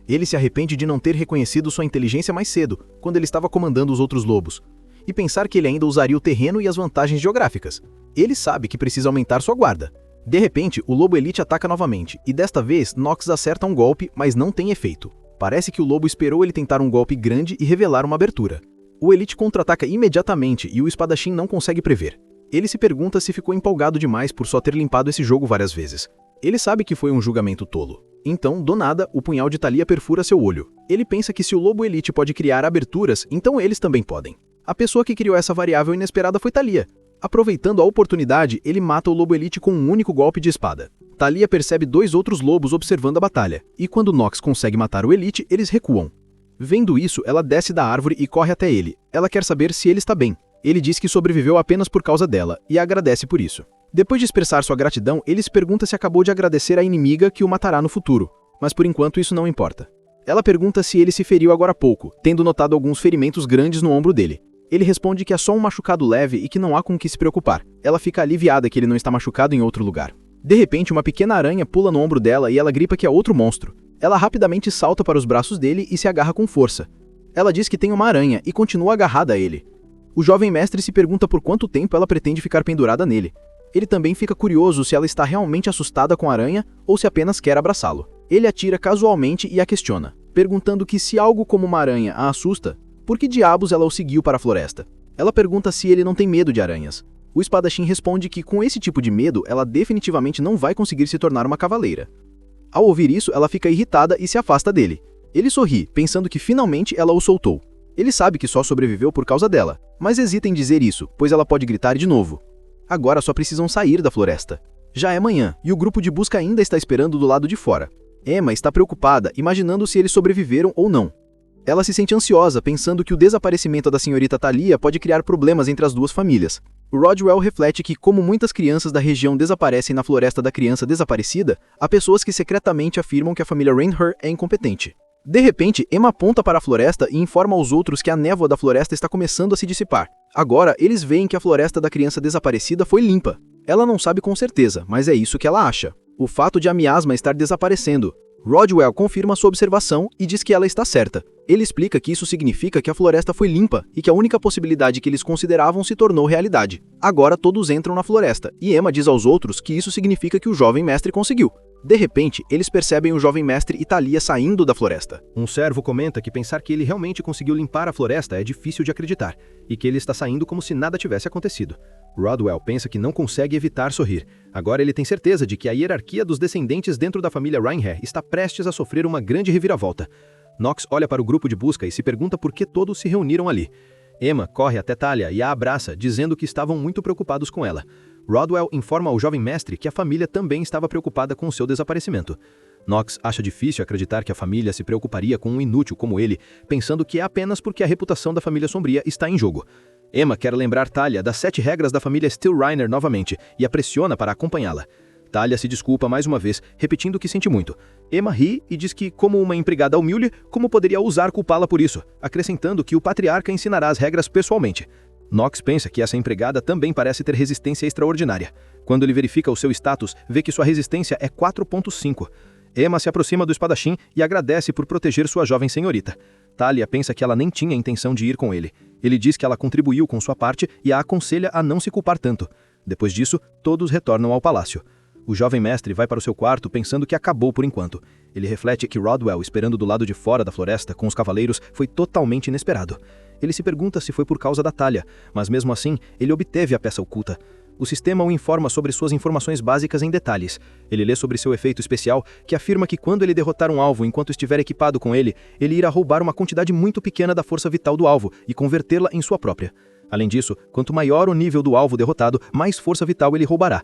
Ele se arrepende de não ter reconhecido sua inteligência mais cedo, quando ele estava comandando os outros lobos, e pensar que ele ainda usaria o terreno e as vantagens geográficas. Ele sabe que precisa aumentar sua guarda. De repente, o Lobo Elite ataca novamente, e desta vez Nox acerta um golpe, mas não tem efeito. Parece que o lobo esperou ele tentar um golpe grande e revelar uma abertura. O Elite contra-ataca imediatamente e o espadachim não consegue prever. Ele se pergunta se ficou empolgado demais por só ter limpado esse jogo várias vezes. Ele sabe que foi um julgamento tolo. Então, do nada, o punhal de Talia perfura seu olho. Ele pensa que se o Lobo Elite pode criar aberturas, então eles também podem. A pessoa que criou essa variável inesperada foi Talia. Aproveitando a oportunidade, ele mata o Lobo Elite com um único golpe de espada. Talia percebe 2 outros lobos observando a batalha, e quando Nox consegue matar o Elite, eles recuam. Vendo isso, ela desce da árvore e corre até ele. Ela quer saber se ele está bem. Ele diz que sobreviveu apenas por causa dela, e a agradece por isso. Depois de expressar sua gratidão, ele se pergunta se acabou de agradecer à inimiga que o matará no futuro, mas por enquanto isso não importa. Ela pergunta se ele se feriu agora há pouco, tendo notado alguns ferimentos grandes no ombro dele. Ele responde que é só um machucado leve e que não há com o que se preocupar. Ela fica aliviada que ele não está machucado em outro lugar. De repente, uma pequena aranha pula no ombro dela e ela gripa que é outro monstro. Ela rapidamente salta para os braços dele e se agarra com força. Ela diz que tem uma aranha e continua agarrada a ele. O jovem mestre se pergunta por quanto tempo ela pretende ficar pendurada nele. Ele também fica curioso se ela está realmente assustada com a aranha ou se apenas quer abraçá-lo. Ele atira casualmente e a questiona, perguntando que se algo como uma aranha a assusta, por que diabos ela o seguiu para a floresta? Ela pergunta se ele não tem medo de aranhas. O espadachim responde que com esse tipo de medo, ela definitivamente não vai conseguir se tornar uma cavaleira. Ao ouvir isso, ela fica irritada e se afasta dele. Ele sorri, pensando que finalmente ela o soltou. Ele sabe que só sobreviveu por causa dela, mas hesita em dizer isso, pois ela pode gritar de novo. Agora só precisam sair da floresta. Já é manhã, e o grupo de busca ainda está esperando do lado de fora. Emma está preocupada, imaginando se eles sobreviveram ou não. Ela se sente ansiosa, pensando que o desaparecimento da senhorita Talia pode criar problemas entre as duas famílias. O Rodwell reflete que, como muitas crianças da região desaparecem na floresta da criança desaparecida, há pessoas que secretamente afirmam que a família Rainher é incompetente. De repente, Emma aponta para a floresta e informa aos outros que a névoa da floresta está começando a se dissipar. Agora, eles veem que a floresta da criança desaparecida foi limpa. Ela não sabe com certeza, mas é isso que ela acha. O fato de a miasma estar desaparecendo. Rodwell confirma sua observação e diz que ela está certa. Ele explica que isso significa que a floresta foi limpa e que a única possibilidade que eles consideravam se tornou realidade. Agora todos entram na floresta, e Emma diz aos outros que isso significa que o jovem mestre conseguiu. De repente, eles percebem o jovem mestre e Talia saindo da floresta. Um servo comenta que pensar que ele realmente conseguiu limpar a floresta é difícil de acreditar, e que ele está saindo como se nada tivesse acontecido. Rodwell pensa que não consegue evitar sorrir. Agora ele tem certeza de que a hierarquia dos descendentes dentro da família Reinhardt está prestes a sofrer uma grande reviravolta. Nox olha para o grupo de busca e se pergunta por que todos se reuniram ali. Emma corre até Talia e a abraça, dizendo que estavam muito preocupados com ela. Rodwell informa ao jovem mestre que a família também estava preocupada com seu desaparecimento. Nox acha difícil acreditar que a família se preocuparia com um inútil como ele, pensando que é apenas porque a reputação da família sombria está em jogo. Emma quer lembrar Talia das 7 regras da família Stillreiner novamente e a pressiona para acompanhá-la. Talia se desculpa mais uma vez, repetindo que sente muito. Emma ri e diz que, como uma empregada humilde, como poderia ousar culpá-la por isso, acrescentando que o patriarca ensinará as regras pessoalmente. Nox pensa que essa empregada também parece ter resistência extraordinária. Quando ele verifica o seu status, vê que sua resistência é 4.5. Emma se aproxima do espadachim e agradece por proteger sua jovem senhorita. Talia pensa que ela nem tinha intenção de ir com ele. Ele diz que ela contribuiu com sua parte e a aconselha a não se culpar tanto. Depois disso, todos retornam ao palácio. O jovem mestre vai para o seu quarto pensando que acabou por enquanto. Ele reflete que Rodwell, esperando do lado de fora da floresta com os cavaleiros, foi totalmente inesperado. Ele se pergunta se foi por causa da Talia, mas mesmo assim, ele obteve a peça oculta. O sistema o informa sobre suas informações básicas em detalhes. Ele lê sobre seu efeito especial, que afirma que quando ele derrotar um alvo enquanto estiver equipado com ele irá roubar uma quantidade muito pequena da força vital do alvo e convertê-la em sua própria. Além disso, quanto maior o nível do alvo derrotado, mais força vital ele roubará.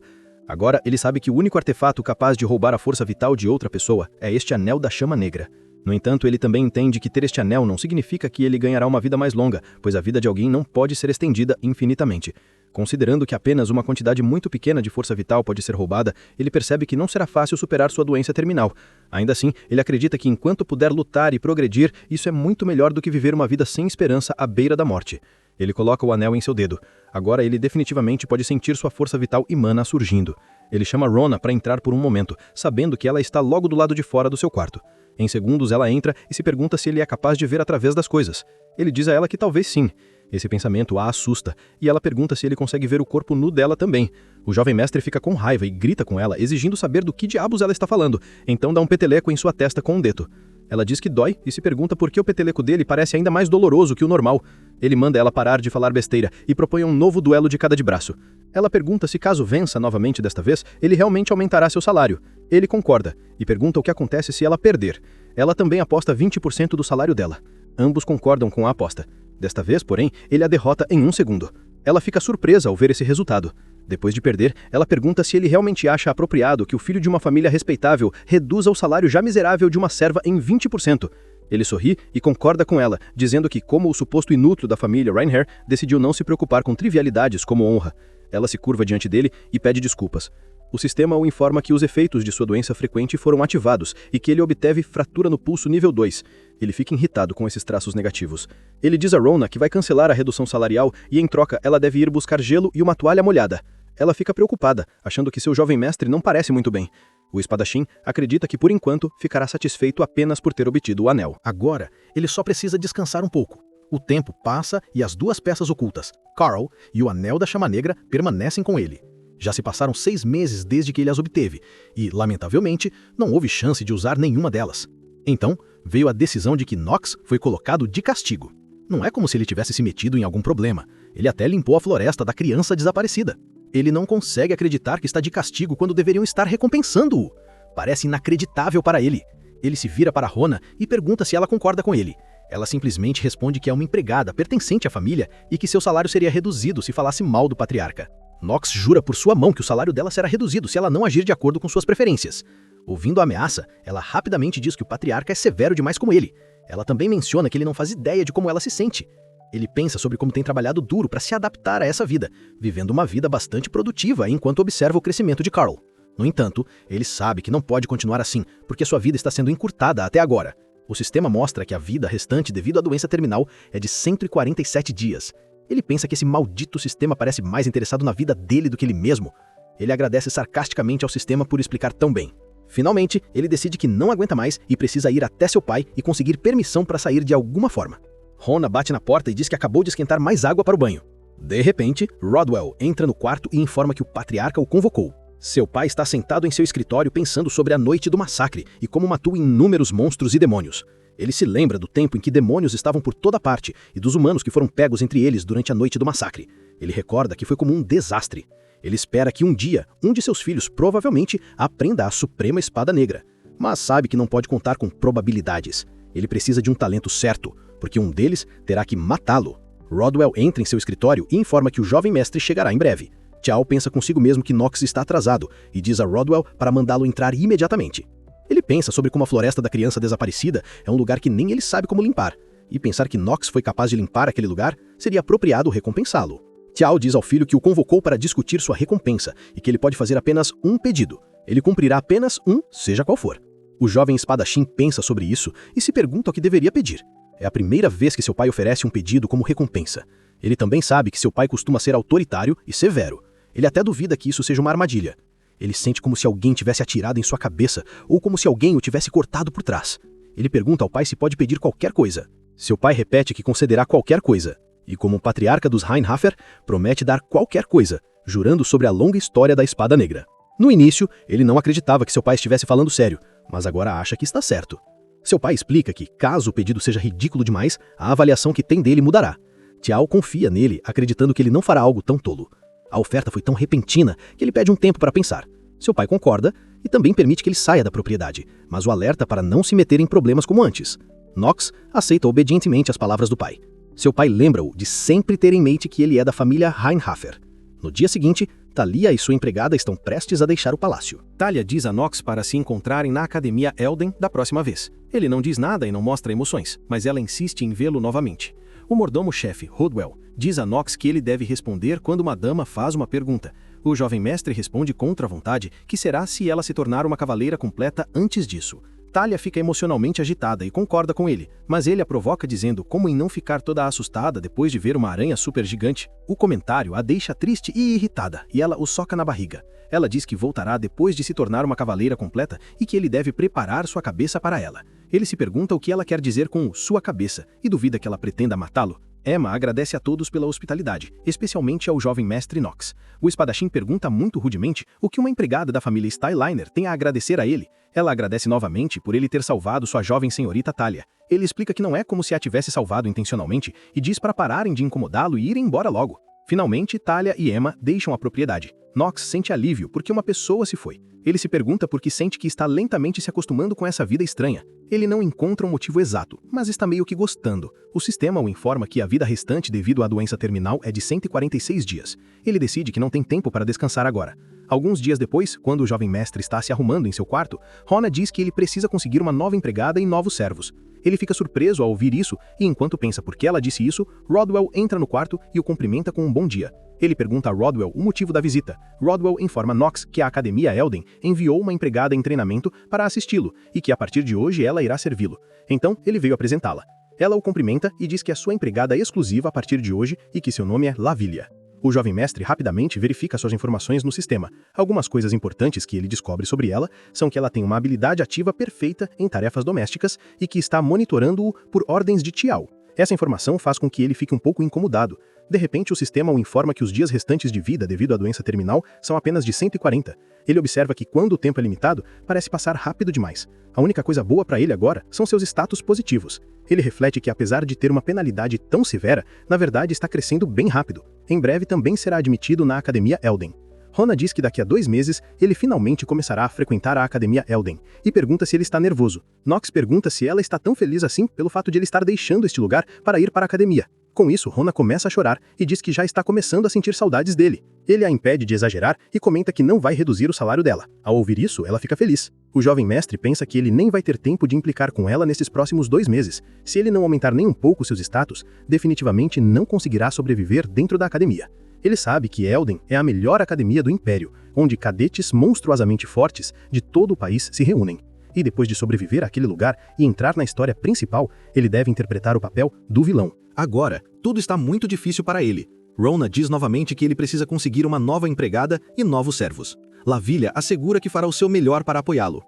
Agora, ele sabe que o único artefato capaz de roubar a força vital de outra pessoa é este Anel da Chama Negra. No entanto, ele também entende que ter este anel não significa que ele ganhará uma vida mais longa, pois a vida de alguém não pode ser estendida infinitamente. Considerando que apenas uma quantidade muito pequena de força vital pode ser roubada, ele percebe que não será fácil superar sua doença terminal. Ainda assim, ele acredita que enquanto puder lutar e progredir, isso é muito melhor do que viver uma vida sem esperança à beira da morte. Ele coloca o anel em seu dedo. Agora ele definitivamente pode sentir sua força vital e mana surgindo. Ele chama Rona para entrar por um momento, sabendo que ela está logo do lado de fora do seu quarto. Em segundos ela entra e se pergunta se ele é capaz de ver através das coisas. Ele diz a ela que talvez sim. Esse pensamento a assusta, e ela pergunta se ele consegue ver o corpo nu dela também. O jovem mestre fica com raiva e grita com ela, exigindo saber do que diabos ela está falando, então dá um peteleco em sua testa com um dedo. Ela diz que dói e se pergunta por que o peteleco dele parece ainda mais doloroso que o normal. Ele manda ela parar de falar besteira e propõe um novo duelo de cada de braço. Ela pergunta se caso vença novamente desta vez, ele realmente aumentará seu salário. Ele concorda e pergunta o que acontece se ela perder. Ela também aposta 20% do salário dela. Ambos concordam com a aposta. Desta vez, porém, ele a derrota em 1 segundo. Ela fica surpresa ao ver esse resultado. Depois de perder, ela pergunta se ele realmente acha apropriado que o filho de uma família respeitável reduza o salário já miserável de uma serva em 20%. Ele sorri e concorda com ela, dizendo que, como o suposto inútil da família Reinhardt, decidiu não se preocupar com trivialidades como honra. Ela se curva diante dele e pede desculpas. O sistema o informa que os efeitos de sua doença frequente foram ativados e que ele obteve fratura no pulso nível 2. Ele fica irritado com esses traços negativos. Ele diz a Rona que vai cancelar a redução salarial e, em troca, ela deve ir buscar gelo e uma toalha molhada. Ela fica preocupada, achando que seu jovem mestre não parece muito bem. O espadachim acredita que, por enquanto, ficará satisfeito apenas por ter obtido o anel. Agora, ele só precisa descansar um pouco. O tempo passa e as duas peças ocultas, Carl e o Anel da Chama Negra, permanecem com ele. Já se passaram 6 meses desde que ele as obteve, e, lamentavelmente, não houve chance de usar nenhuma delas. Então, veio a decisão de que Nox foi colocado de castigo. Não é como se ele tivesse se metido em algum problema. Ele até limpou a floresta da criança desaparecida. Ele não consegue acreditar que está de castigo quando deveriam estar recompensando-o. Parece inacreditável para ele. Ele se vira para Rona e pergunta se ela concorda com ele. Ela simplesmente responde que é uma empregada pertencente à família e que seu salário seria reduzido se falasse mal do patriarca. Nox jura por sua mão que o salário dela será reduzido se ela não agir de acordo com suas preferências. Ouvindo a ameaça, ela rapidamente diz que o patriarca é severo demais com ele. Ela também menciona que ele não faz ideia de como ela se sente. Ele pensa sobre como tem trabalhado duro para se adaptar a essa vida, vivendo uma vida bastante produtiva enquanto observa o crescimento de Carl. No entanto, ele sabe que não pode continuar assim, porque sua vida está sendo encurtada até agora. O sistema mostra que a vida restante devido à doença terminal é de 147 dias. Ele pensa que esse maldito sistema parece mais interessado na vida dele do que ele mesmo. Ele agradece sarcasticamente ao sistema por explicar tão bem. Finalmente, ele decide que não aguenta mais e precisa ir até seu pai e conseguir permissão para sair de alguma forma. Rona bate na porta e diz que acabou de esquentar mais água para o banho. De repente, Rodwell entra no quarto e informa que o patriarca o convocou. Seu pai está sentado em seu escritório pensando sobre a noite do massacre e como matou inúmeros monstros e demônios. Ele se lembra do tempo em que demônios estavam por toda parte e dos humanos que foram pegos entre eles durante a noite do massacre. Ele recorda que foi como um desastre. Ele espera que um dia, um de seus filhos provavelmente aprenda a Suprema Espada Negra, mas sabe que não pode contar com probabilidades. Ele precisa de um talento certo, porque um deles terá que matá-lo. Rodwell entra em seu escritório e informa que o jovem mestre chegará em breve. Tiao pensa consigo mesmo que Nox está atrasado e diz a Rodwell para mandá-lo entrar imediatamente. Ele pensa sobre como a floresta da criança desaparecida é um lugar que nem ele sabe como limpar, e pensar que Nox foi capaz de limpar aquele lugar seria apropriado recompensá-lo. Tiao diz ao filho que o convocou para discutir sua recompensa e que ele pode fazer apenas um pedido. Ele cumprirá apenas um, seja qual for. O jovem espadachim pensa sobre isso e se pergunta o que deveria pedir. É a primeira vez que seu pai oferece um pedido como recompensa. Ele também sabe que seu pai costuma ser autoritário e severo. Ele até duvida que isso seja uma armadilha. Ele sente como se alguém tivesse atirado em sua cabeça ou como se alguém o tivesse cortado por trás. Ele pergunta ao pai se pode pedir qualquer coisa. Seu pai repete que concederá qualquer coisa. E como patriarca dos Rheinhafer, promete dar qualquer coisa, jurando sobre a longa história da Espada Negra. No início, ele não acreditava que seu pai estivesse falando sério, mas agora acha que está certo. Seu pai explica que, caso o pedido seja ridículo demais, a avaliação que tem dele mudará. Tiao confia nele, acreditando que ele não fará algo tão tolo. A oferta foi tão repentina que ele pede um tempo para pensar. Seu pai concorda e também permite que ele saia da propriedade, mas o alerta para não se meter em problemas como antes. Nox aceita obedientemente as palavras do pai. Seu pai lembra-o de sempre ter em mente que ele é da família Rheinhafer. No dia seguinte, Talia e sua empregada estão prestes a deixar o palácio. Talia diz a Nox para se encontrarem na Academia Elden da próxima vez. Ele não diz nada e não mostra emoções, mas ela insiste em vê-lo novamente. O mordomo-chefe, Rodwell, diz a Nox que ele deve responder quando uma dama faz uma pergunta. O jovem mestre responde contra a vontade que será se ela se tornar uma cavaleira completa antes disso. Talia fica emocionalmente agitada e concorda com ele, mas ele a provoca dizendo como em não ficar toda assustada depois de ver uma aranha super gigante. O comentário a deixa triste e irritada, e ela o soca na barriga. Ela diz que voltará depois de se tornar uma cavaleira completa e que ele deve preparar sua cabeça para ela. Ele se pergunta o que ela quer dizer com sua cabeça e duvida que ela pretenda matá-lo. Emma agradece a todos pela hospitalidade, especialmente ao jovem mestre Nox. O espadachim pergunta muito rudemente o que uma empregada da família Styliner tem a agradecer a ele. Ela agradece novamente por ele ter salvado sua jovem senhorita Talia. Ele explica que não é como se a tivesse salvado intencionalmente e diz para pararem de incomodá-lo e irem embora logo. Finalmente, Talia e Emma deixam a propriedade. Nox sente alívio porque uma pessoa se foi. Ele se pergunta por que sente que está lentamente se acostumando com essa vida estranha. Ele não encontra um motivo exato, mas está meio que gostando. O sistema o informa que a vida restante devido à doença terminal é de 146 dias. Ele decide que não tem tempo para descansar agora. Alguns dias depois, quando o jovem mestre está se arrumando em seu quarto, Rona diz que ele precisa conseguir uma nova empregada e novos servos. Ele fica surpreso ao ouvir isso e, enquanto pensa por que ela disse isso, Rodwell entra no quarto e o cumprimenta com um bom dia. Ele pergunta a Rodwell o motivo da visita. Rodwell informa Nox que a Academia Elden enviou uma empregada em treinamento para assisti-lo e que a partir de hoje ela irá servi-lo. Então, ele veio apresentá-la. Ela o cumprimenta e diz que é sua empregada exclusiva a partir de hoje e que seu nome é Lavilia. O jovem mestre rapidamente verifica suas informações no sistema. Algumas coisas importantes que ele descobre sobre ela são que ela tem uma habilidade ativa perfeita em tarefas domésticas e que está monitorando-o por ordens de Tiao. Essa informação faz com que ele fique um pouco incomodado. De repente, o sistema o informa que os dias restantes de vida devido à doença terminal são apenas de 140. Ele observa que quando o tempo é limitado, parece passar rápido demais. A única coisa boa para ele agora são seus status positivos. Ele reflete que apesar de ter uma penalidade tão severa, na verdade está crescendo bem rápido. Em breve também será admitido na Academia Elden. Rona diz que daqui a 2 meses, ele finalmente começará a frequentar a Academia Elden, e pergunta se ele está nervoso. Nox pergunta se ela está tão feliz assim pelo fato de ele estar deixando este lugar para ir para a academia. Com isso, Rona começa a chorar e diz que já está começando a sentir saudades dele. Ele a impede de exagerar e comenta que não vai reduzir o salário dela. Ao ouvir isso, ela fica feliz. O jovem mestre pensa que ele nem vai ter tempo de implicar com ela nesses próximos 2 meses. Se ele não aumentar nem um pouco seus status, definitivamente não conseguirá sobreviver dentro da academia. Ele sabe que Elden é a melhor academia do Império, onde cadetes monstruosamente fortes de todo o país se reúnem. E depois de sobreviver àquele lugar e entrar na história principal, ele deve interpretar o papel do vilão. Agora, tudo está muito difícil para ele. Rona diz novamente que ele precisa conseguir uma nova empregada e novos servos. Lavilia assegura que fará o seu melhor para apoiá-lo.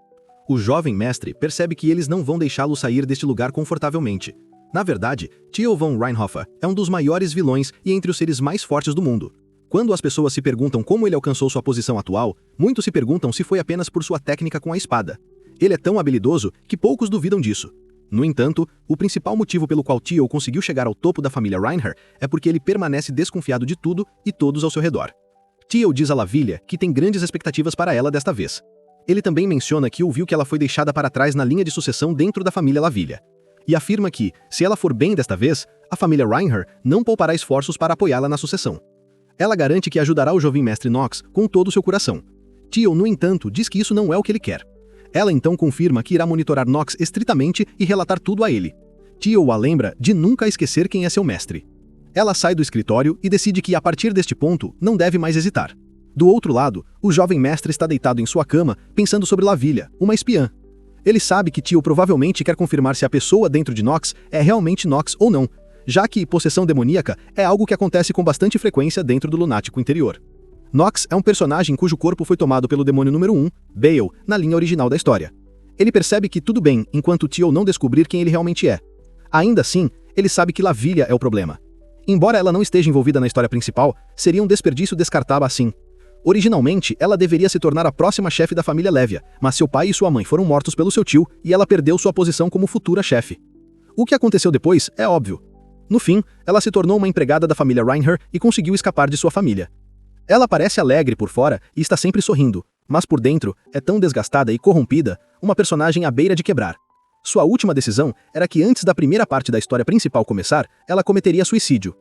O jovem mestre percebe que eles não vão deixá-lo sair deste lugar confortavelmente. Na verdade, Tiao von Rheinhofer é um dos maiores vilões e entre os seres mais fortes do mundo. Quando as pessoas se perguntam como ele alcançou sua posição atual, muitos se perguntam se foi apenas por sua técnica com a espada. Ele é tão habilidoso que poucos duvidam disso. No entanto, o principal motivo pelo qual Teal conseguiu chegar ao topo da família Reinhardt é porque ele permanece desconfiado de tudo e todos ao seu redor. Teal diz a Lavilia que tem grandes expectativas para ela desta vez. Ele também menciona que ouviu que ela foi deixada para trás na linha de sucessão dentro da família Lavilia. E afirma que, se ela for bem desta vez, a família Reinhardt não poupará esforços para apoiá-la na sucessão. Ela garante que ajudará o jovem mestre Nox com todo o seu coração. Teal, no entanto, diz que isso não é o que ele quer. Ela então confirma que irá monitorar Nox estritamente e relatar tudo a ele. Teal a lembra de nunca esquecer quem é seu mestre. Ela sai do escritório e decide que, a partir deste ponto, não deve mais hesitar. Do outro lado, o jovem mestre está deitado em sua cama, pensando sobre Lavilia, uma espiã. Ele sabe que Teal provavelmente quer confirmar se a pessoa dentro de Nox é realmente Nox ou não, já que possessão demoníaca é algo que acontece com bastante frequência dentro do lunático interior. Nox é um personagem cujo corpo foi tomado pelo demônio número 1, Bale, na linha original da história. Ele percebe que tudo bem enquanto Teal não descobrir quem ele realmente é. Ainda assim, ele sabe que Lavilia é o problema. Embora ela não esteja envolvida na história principal, seria um desperdício descartá-la assim. Originalmente, ela deveria se tornar a próxima chefe da família Lévia, mas seu pai e sua mãe foram mortos pelo seu tio e ela perdeu sua posição como futura chefe. O que aconteceu depois é óbvio. No fim, ela se tornou uma empregada da família Reinhardt e conseguiu escapar de sua família. Ela parece alegre por fora e está sempre sorrindo, mas por dentro é tão desgastada e corrompida, uma personagem à beira de quebrar. Sua última decisão era que antes da primeira parte da história principal começar, ela cometeria suicídio.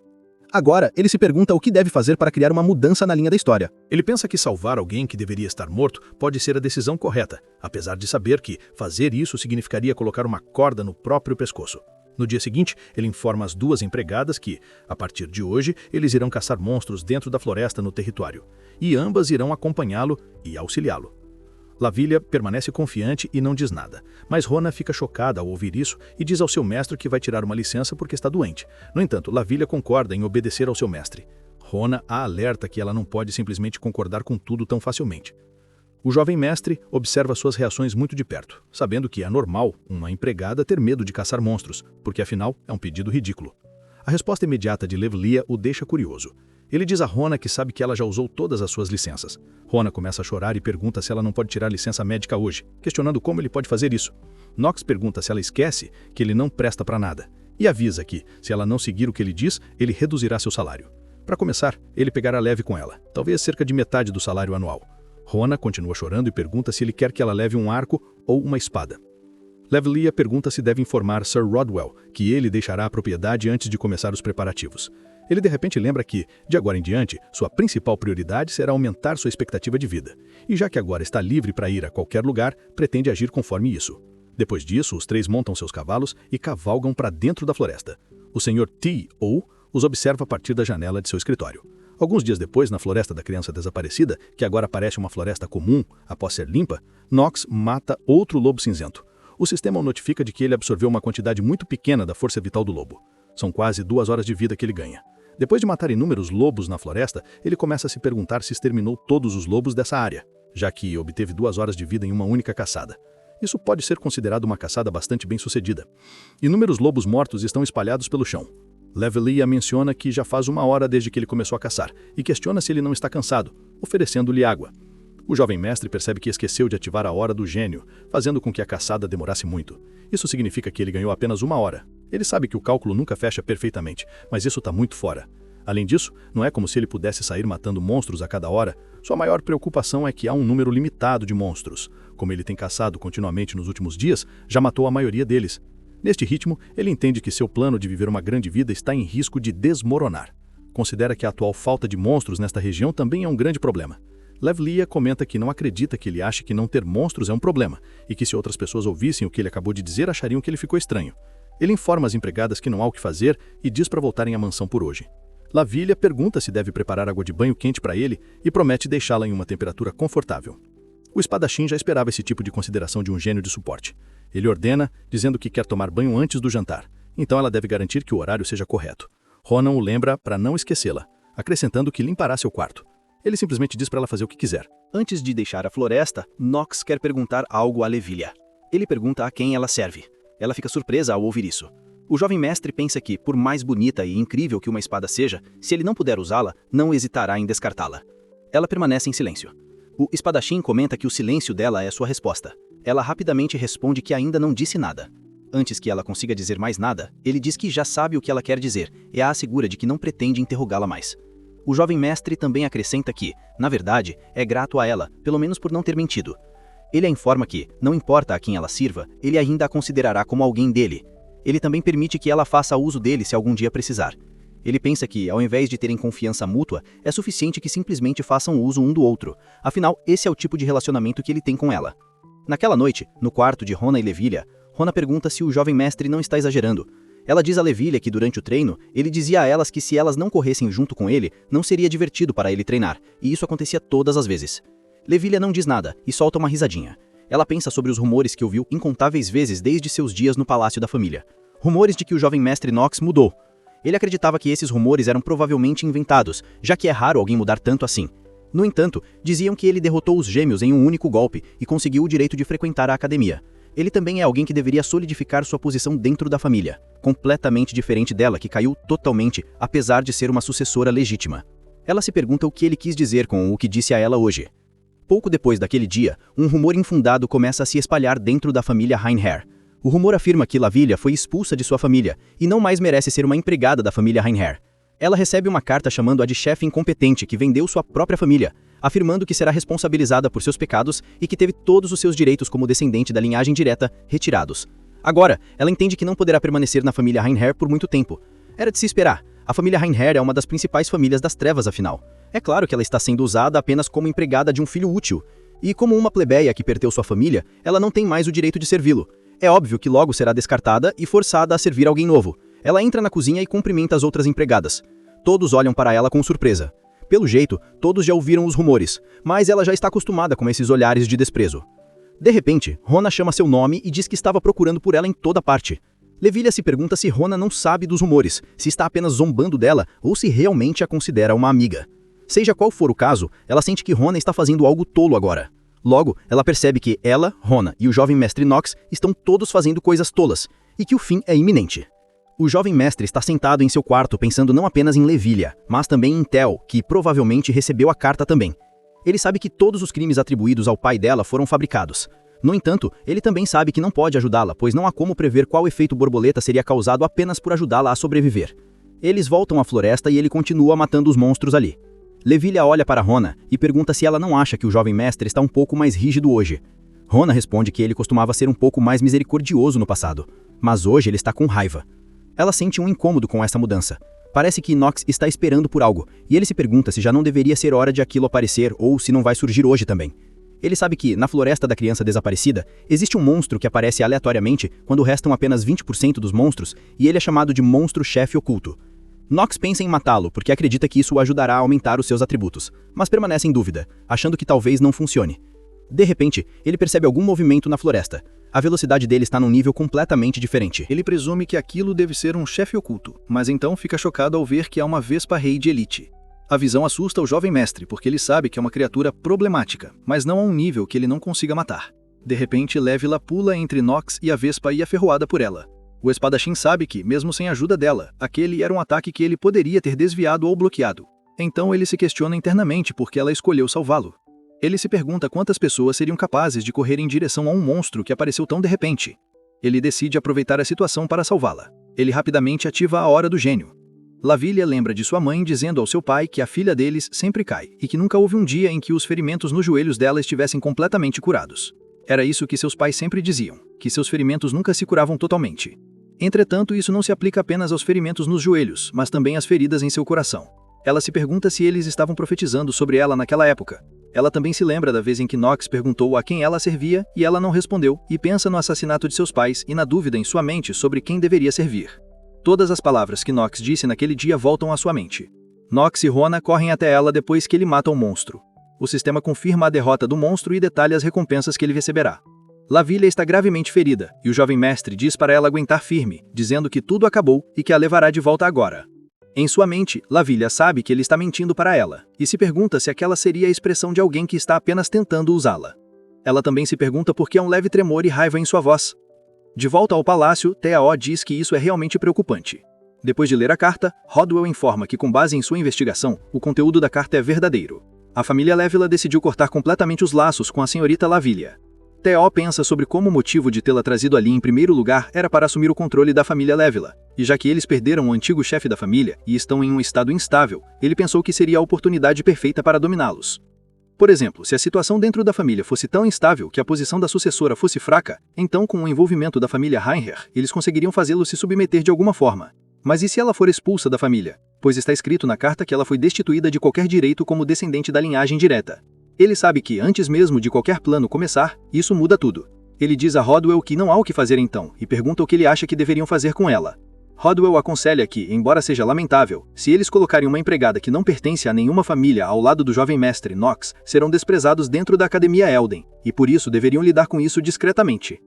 Agora, ele se pergunta o que deve fazer para criar uma mudança na linha da história. Ele pensa que salvar alguém que deveria estar morto pode ser a decisão correta, apesar de saber que fazer isso significaria colocar uma corda no próprio pescoço. No dia seguinte, ele informa as duas empregadas que, a partir de hoje, eles irão caçar monstros dentro da floresta no território, e ambas irão acompanhá-lo e auxiliá-lo. Lavilia permanece confiante e não diz nada, mas Rona fica chocada ao ouvir isso e diz ao seu mestre que vai tirar uma licença porque está doente. No entanto, Lavilia concorda em obedecer ao seu mestre. Rona a alerta que ela não pode simplesmente concordar com tudo tão facilmente. O jovem mestre observa suas reações muito de perto, sabendo que é normal uma empregada ter medo de caçar monstros, porque afinal é um pedido ridículo. A resposta imediata de Lavilia o deixa curioso. Ele diz a Rona que sabe que ela já usou todas as suas licenças. Rona começa a chorar e pergunta se ela não pode tirar licença médica hoje, questionando como ele pode fazer isso. Nox pergunta se ela esquece que ele não presta para nada, e avisa que, se ela não seguir o que ele diz, ele reduzirá seu salário. Para começar, ele pegará leve com ela, talvez cerca de metade do salário anual. Rona continua chorando e pergunta se ele quer que ela leve um arco ou uma espada. Lavilia pergunta se deve informar Sir Rodwell que ele deixará a propriedade antes de começar os preparativos. Ele de repente lembra que, de agora em diante, sua principal prioridade será aumentar sua expectativa de vida, e já que agora está livre para ir a qualquer lugar, pretende agir conforme isso. Depois disso, os três montam seus cavalos e cavalgam para dentro da floresta. O Sr. T.O. os observa a partir da janela de seu escritório. Alguns dias depois, na Floresta da Criança Desaparecida, que agora parece uma floresta comum após ser limpa, Nox mata outro lobo cinzento. O sistema o notifica de que ele absorveu uma quantidade muito pequena da força vital do lobo. São quase 2 horas de vida que ele ganha. Depois de matar inúmeros lobos na floresta, ele começa a se perguntar se exterminou todos os lobos dessa área, já que obteve 2 horas de vida em uma única caçada. Isso pode ser considerado uma caçada bastante bem sucedida. Inúmeros lobos mortos estão espalhados pelo chão. Lavilia menciona que já faz 1 hora desde que ele começou a caçar, e questiona se ele não está cansado, oferecendo-lhe água. O jovem mestre percebe que esqueceu de ativar a hora do gênio, fazendo com que a caçada demorasse muito. Isso significa que ele ganhou apenas 1 hora. Ele sabe que o cálculo nunca fecha perfeitamente, mas isso está muito fora. Além disso, não é como se ele pudesse sair matando monstros a cada hora. Sua maior preocupação é que há um número limitado de monstros. Como ele tem caçado continuamente nos últimos dias, já matou a maioria deles. Neste ritmo, ele entende que seu plano de viver uma grande vida está em risco de desmoronar. Considera que a atual falta de monstros nesta região também é um grande problema. Lavilia comenta que não acredita que ele ache que não ter monstros é um problema, e que se outras pessoas ouvissem o que ele acabou de dizer, achariam que ele ficou estranho. Ele informa as empregadas que não há o que fazer e diz para voltarem à mansão por hoje. Lavilia pergunta se deve preparar água de banho quente para ele e promete deixá-la em uma temperatura confortável. O espadachim já esperava esse tipo de consideração de um gênio de suporte. Ele ordena, dizendo que quer tomar banho antes do jantar, então ela deve garantir que o horário seja correto. Ronan o lembra para não esquecê-la, acrescentando que limpará seu quarto. Ele simplesmente diz para ela fazer o que quiser. Antes de deixar a floresta, Nox quer perguntar algo a Lavilia. Ele pergunta a quem ela serve. Ela fica surpresa ao ouvir isso. O jovem mestre pensa que, por mais bonita e incrível que uma espada seja, se ele não puder usá-la, não hesitará em descartá-la. Ela permanece em silêncio. O espadachim comenta que o silêncio dela é sua resposta. Ela rapidamente responde que ainda não disse nada. Antes que ela consiga dizer mais nada, ele diz que já sabe o que ela quer dizer e a assegura de que não pretende interrogá-la mais. O jovem mestre também acrescenta que, na verdade, é grato a ela, pelo menos por não ter mentido. Ele a informa que, não importa a quem ela sirva, ele ainda a considerará como alguém dele. Ele também permite que ela faça uso dele se algum dia precisar. Ele pensa que, ao invés de terem confiança mútua, é suficiente que simplesmente façam uso um do outro. Afinal, esse é o tipo de relacionamento que ele tem com ela. Naquela noite, no quarto de Rona e Levilha, Rona pergunta se o jovem mestre não está exagerando. Ela diz a Levilha que durante o treino, ele dizia a elas que se elas não corressem junto com ele, não seria divertido para ele treinar, e isso acontecia todas as vezes. Levilha não diz nada e solta uma risadinha. Ela pensa sobre os rumores que ouviu incontáveis vezes desde seus dias no palácio da família. Rumores de que o jovem mestre Nox mudou. Ele acreditava que esses rumores eram provavelmente inventados, já que é raro alguém mudar tanto assim. No entanto, diziam que ele derrotou os gêmeos em um único golpe e conseguiu o direito de frequentar a academia. Ele também é alguém que deveria solidificar sua posição dentro da família, completamente diferente dela, que caiu totalmente, apesar de ser uma sucessora legítima. Ela se pergunta o que ele quis dizer com o que disse a ela hoje. Pouco depois daquele dia, um rumor infundado começa a se espalhar dentro da família Reinherr. O rumor afirma que Lavilha foi expulsa de sua família e não mais merece ser uma empregada da família Reinherr. Ela recebe uma carta chamando-a de chefe incompetente que vendeu sua própria família, afirmando que será responsabilizada por seus pecados e que teve todos os seus direitos como descendente da linhagem direta retirados. Agora, ela entende que não poderá permanecer na família Reinherr por muito tempo. Era de se esperar. A família Reinherr é uma das principais famílias das trevas, afinal. É claro que ela está sendo usada apenas como empregada de um filho útil. E como uma plebeia que perdeu sua família, ela não tem mais o direito de servi-lo. É óbvio que logo será descartada e forçada a servir alguém novo. Ela entra na cozinha e cumprimenta as outras empregadas. Todos olham para ela com surpresa. Pelo jeito, todos já ouviram os rumores, mas ela já está acostumada com esses olhares de desprezo. De repente, Rona chama seu nome e diz que estava procurando por ela em toda parte. Levilha se pergunta se Rona não sabe dos rumores, se está apenas zombando dela ou se realmente a considera uma amiga. Seja qual for o caso, ela sente que Rona está fazendo algo tolo agora. Logo, ela percebe que ela, Rona e o jovem mestre Nox estão todos fazendo coisas tolas, e que o fim é iminente. O jovem mestre está sentado em seu quarto pensando não apenas em Levilha, mas também em Tel, que provavelmente recebeu a carta também. Ele sabe que todos os crimes atribuídos ao pai dela foram fabricados. No entanto, ele também sabe que não pode ajudá-la, pois não há como prever qual efeito borboleta seria causado apenas por ajudá-la a sobreviver. Eles voltam à floresta e ele continua matando os monstros ali. Levilha olha para Rona e pergunta se ela não acha que o jovem mestre está um pouco mais rígido hoje. Rona responde que ele costumava ser um pouco mais misericordioso no passado, mas hoje ele está com raiva. Ela sente um incômodo com essa mudança. Parece que Nox está esperando por algo, e ele se pergunta se já não deveria ser hora de aquilo aparecer ou se não vai surgir hoje também. Ele sabe que, na floresta da criança desaparecida, existe um monstro que aparece aleatoriamente quando restam apenas 20% dos monstros, e ele é chamado de monstro-chefe oculto. Nox pensa em matá-lo porque acredita que isso o ajudará a aumentar os seus atributos, mas permanece em dúvida, achando que talvez não funcione. De repente, ele percebe algum movimento na floresta. A velocidade dele está num nível completamente diferente. Ele presume que aquilo deve ser um chefe oculto, mas então fica chocado ao ver que há uma Vespa-rei de elite. A visão assusta o jovem mestre, porque ele sabe que é uma criatura problemática, mas não a um nível que ele não consiga matar. De repente, Levila pula entre Nox e a Vespa e é ferroada por ela. O espadachim sabe que, mesmo sem a ajuda dela, aquele era um ataque que ele poderia ter desviado ou bloqueado. Então ele se questiona internamente por que ela escolheu salvá-lo. Ele se pergunta quantas pessoas seriam capazes de correr em direção a um monstro que apareceu tão de repente. Ele decide aproveitar a situação para salvá-la. Ele rapidamente ativa a Hora do Gênio. Lavilha lembra de sua mãe dizendo ao seu pai que a filha deles sempre cai e que nunca houve um dia em que os ferimentos nos joelhos dela estivessem completamente curados. Era isso que seus pais sempre diziam, que seus ferimentos nunca se curavam totalmente. Entretanto, isso não se aplica apenas aos ferimentos nos joelhos, mas também às feridas em seu coração. Ela se pergunta se eles estavam profetizando sobre ela naquela época. Ela também se lembra da vez em que Nox perguntou a quem ela servia e ela não respondeu, e pensa no assassinato de seus pais e na dúvida em sua mente sobre quem deveria servir. Todas as palavras que Nox disse naquele dia voltam à sua mente. Nox e Rona correm até ela depois que ele mata o monstro. O sistema confirma a derrota do monstro e detalha as recompensas que ele receberá. Lavilha está gravemente ferida, e o jovem mestre diz para ela aguentar firme, dizendo que tudo acabou e que a levará de volta agora. Em sua mente, Lavilha sabe que ele está mentindo para ela, e se pergunta se aquela seria a expressão de alguém que está apenas tentando usá-la. Ela também se pergunta por que há um leve tremor e raiva em sua voz. De volta ao palácio, T.A.O. diz que isso é realmente preocupante. Depois de ler a carta, Rodwell informa que, com base em sua investigação, o conteúdo da carta é verdadeiro. A família Levila decidiu cortar completamente os laços com a senhorita Lavilha. T.O. pensa sobre como o motivo de tê-la trazido ali em primeiro lugar era para assumir o controle da família Levila, e já que eles perderam o antigo chefe da família e estão em um estado instável, ele pensou que seria a oportunidade perfeita para dominá-los. Por exemplo, se a situação dentro da família fosse tão instável que a posição da sucessora fosse fraca, então com o envolvimento da família Reinher, eles conseguiriam fazê-lo se submeter de alguma forma. Mas e se ela for expulsa da família? Pois está escrito na carta que ela foi destituída de qualquer direito como descendente da linhagem direta. Ele sabe que, antes mesmo de qualquer plano começar, isso muda tudo. Ele diz a Rodwell que não há o que fazer então, e pergunta o que ele acha que deveriam fazer com ela. Rodwell aconselha que, embora seja lamentável, se eles colocarem uma empregada que não pertence a nenhuma família ao lado do jovem mestre Knox, serão desprezados dentro da Academia Elden, e por isso deveriam lidar com isso discretamente.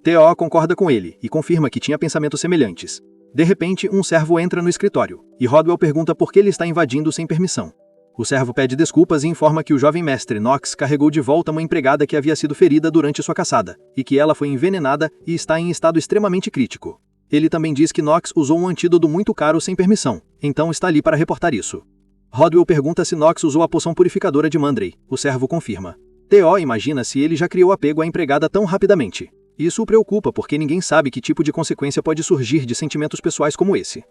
T.O. concorda com ele, e confirma que tinha pensamentos semelhantes. De repente, um servo entra no escritório, e Rodwell pergunta por que ele está invadindo sem permissão. O servo pede desculpas e informa que o jovem mestre Knox carregou de volta uma empregada que havia sido ferida durante sua caçada, e que ela foi envenenada e está em estado extremamente crítico. Ele também diz que Knox usou um antídoto muito caro sem permissão, então está ali para reportar isso. Rodwell pergunta se Knox usou a poção purificadora de Mandrey. O servo confirma. T.O. imagina se ele já criou apego à empregada tão rapidamente. Isso o preocupa porque ninguém sabe que tipo de consequência pode surgir de sentimentos pessoais como esse.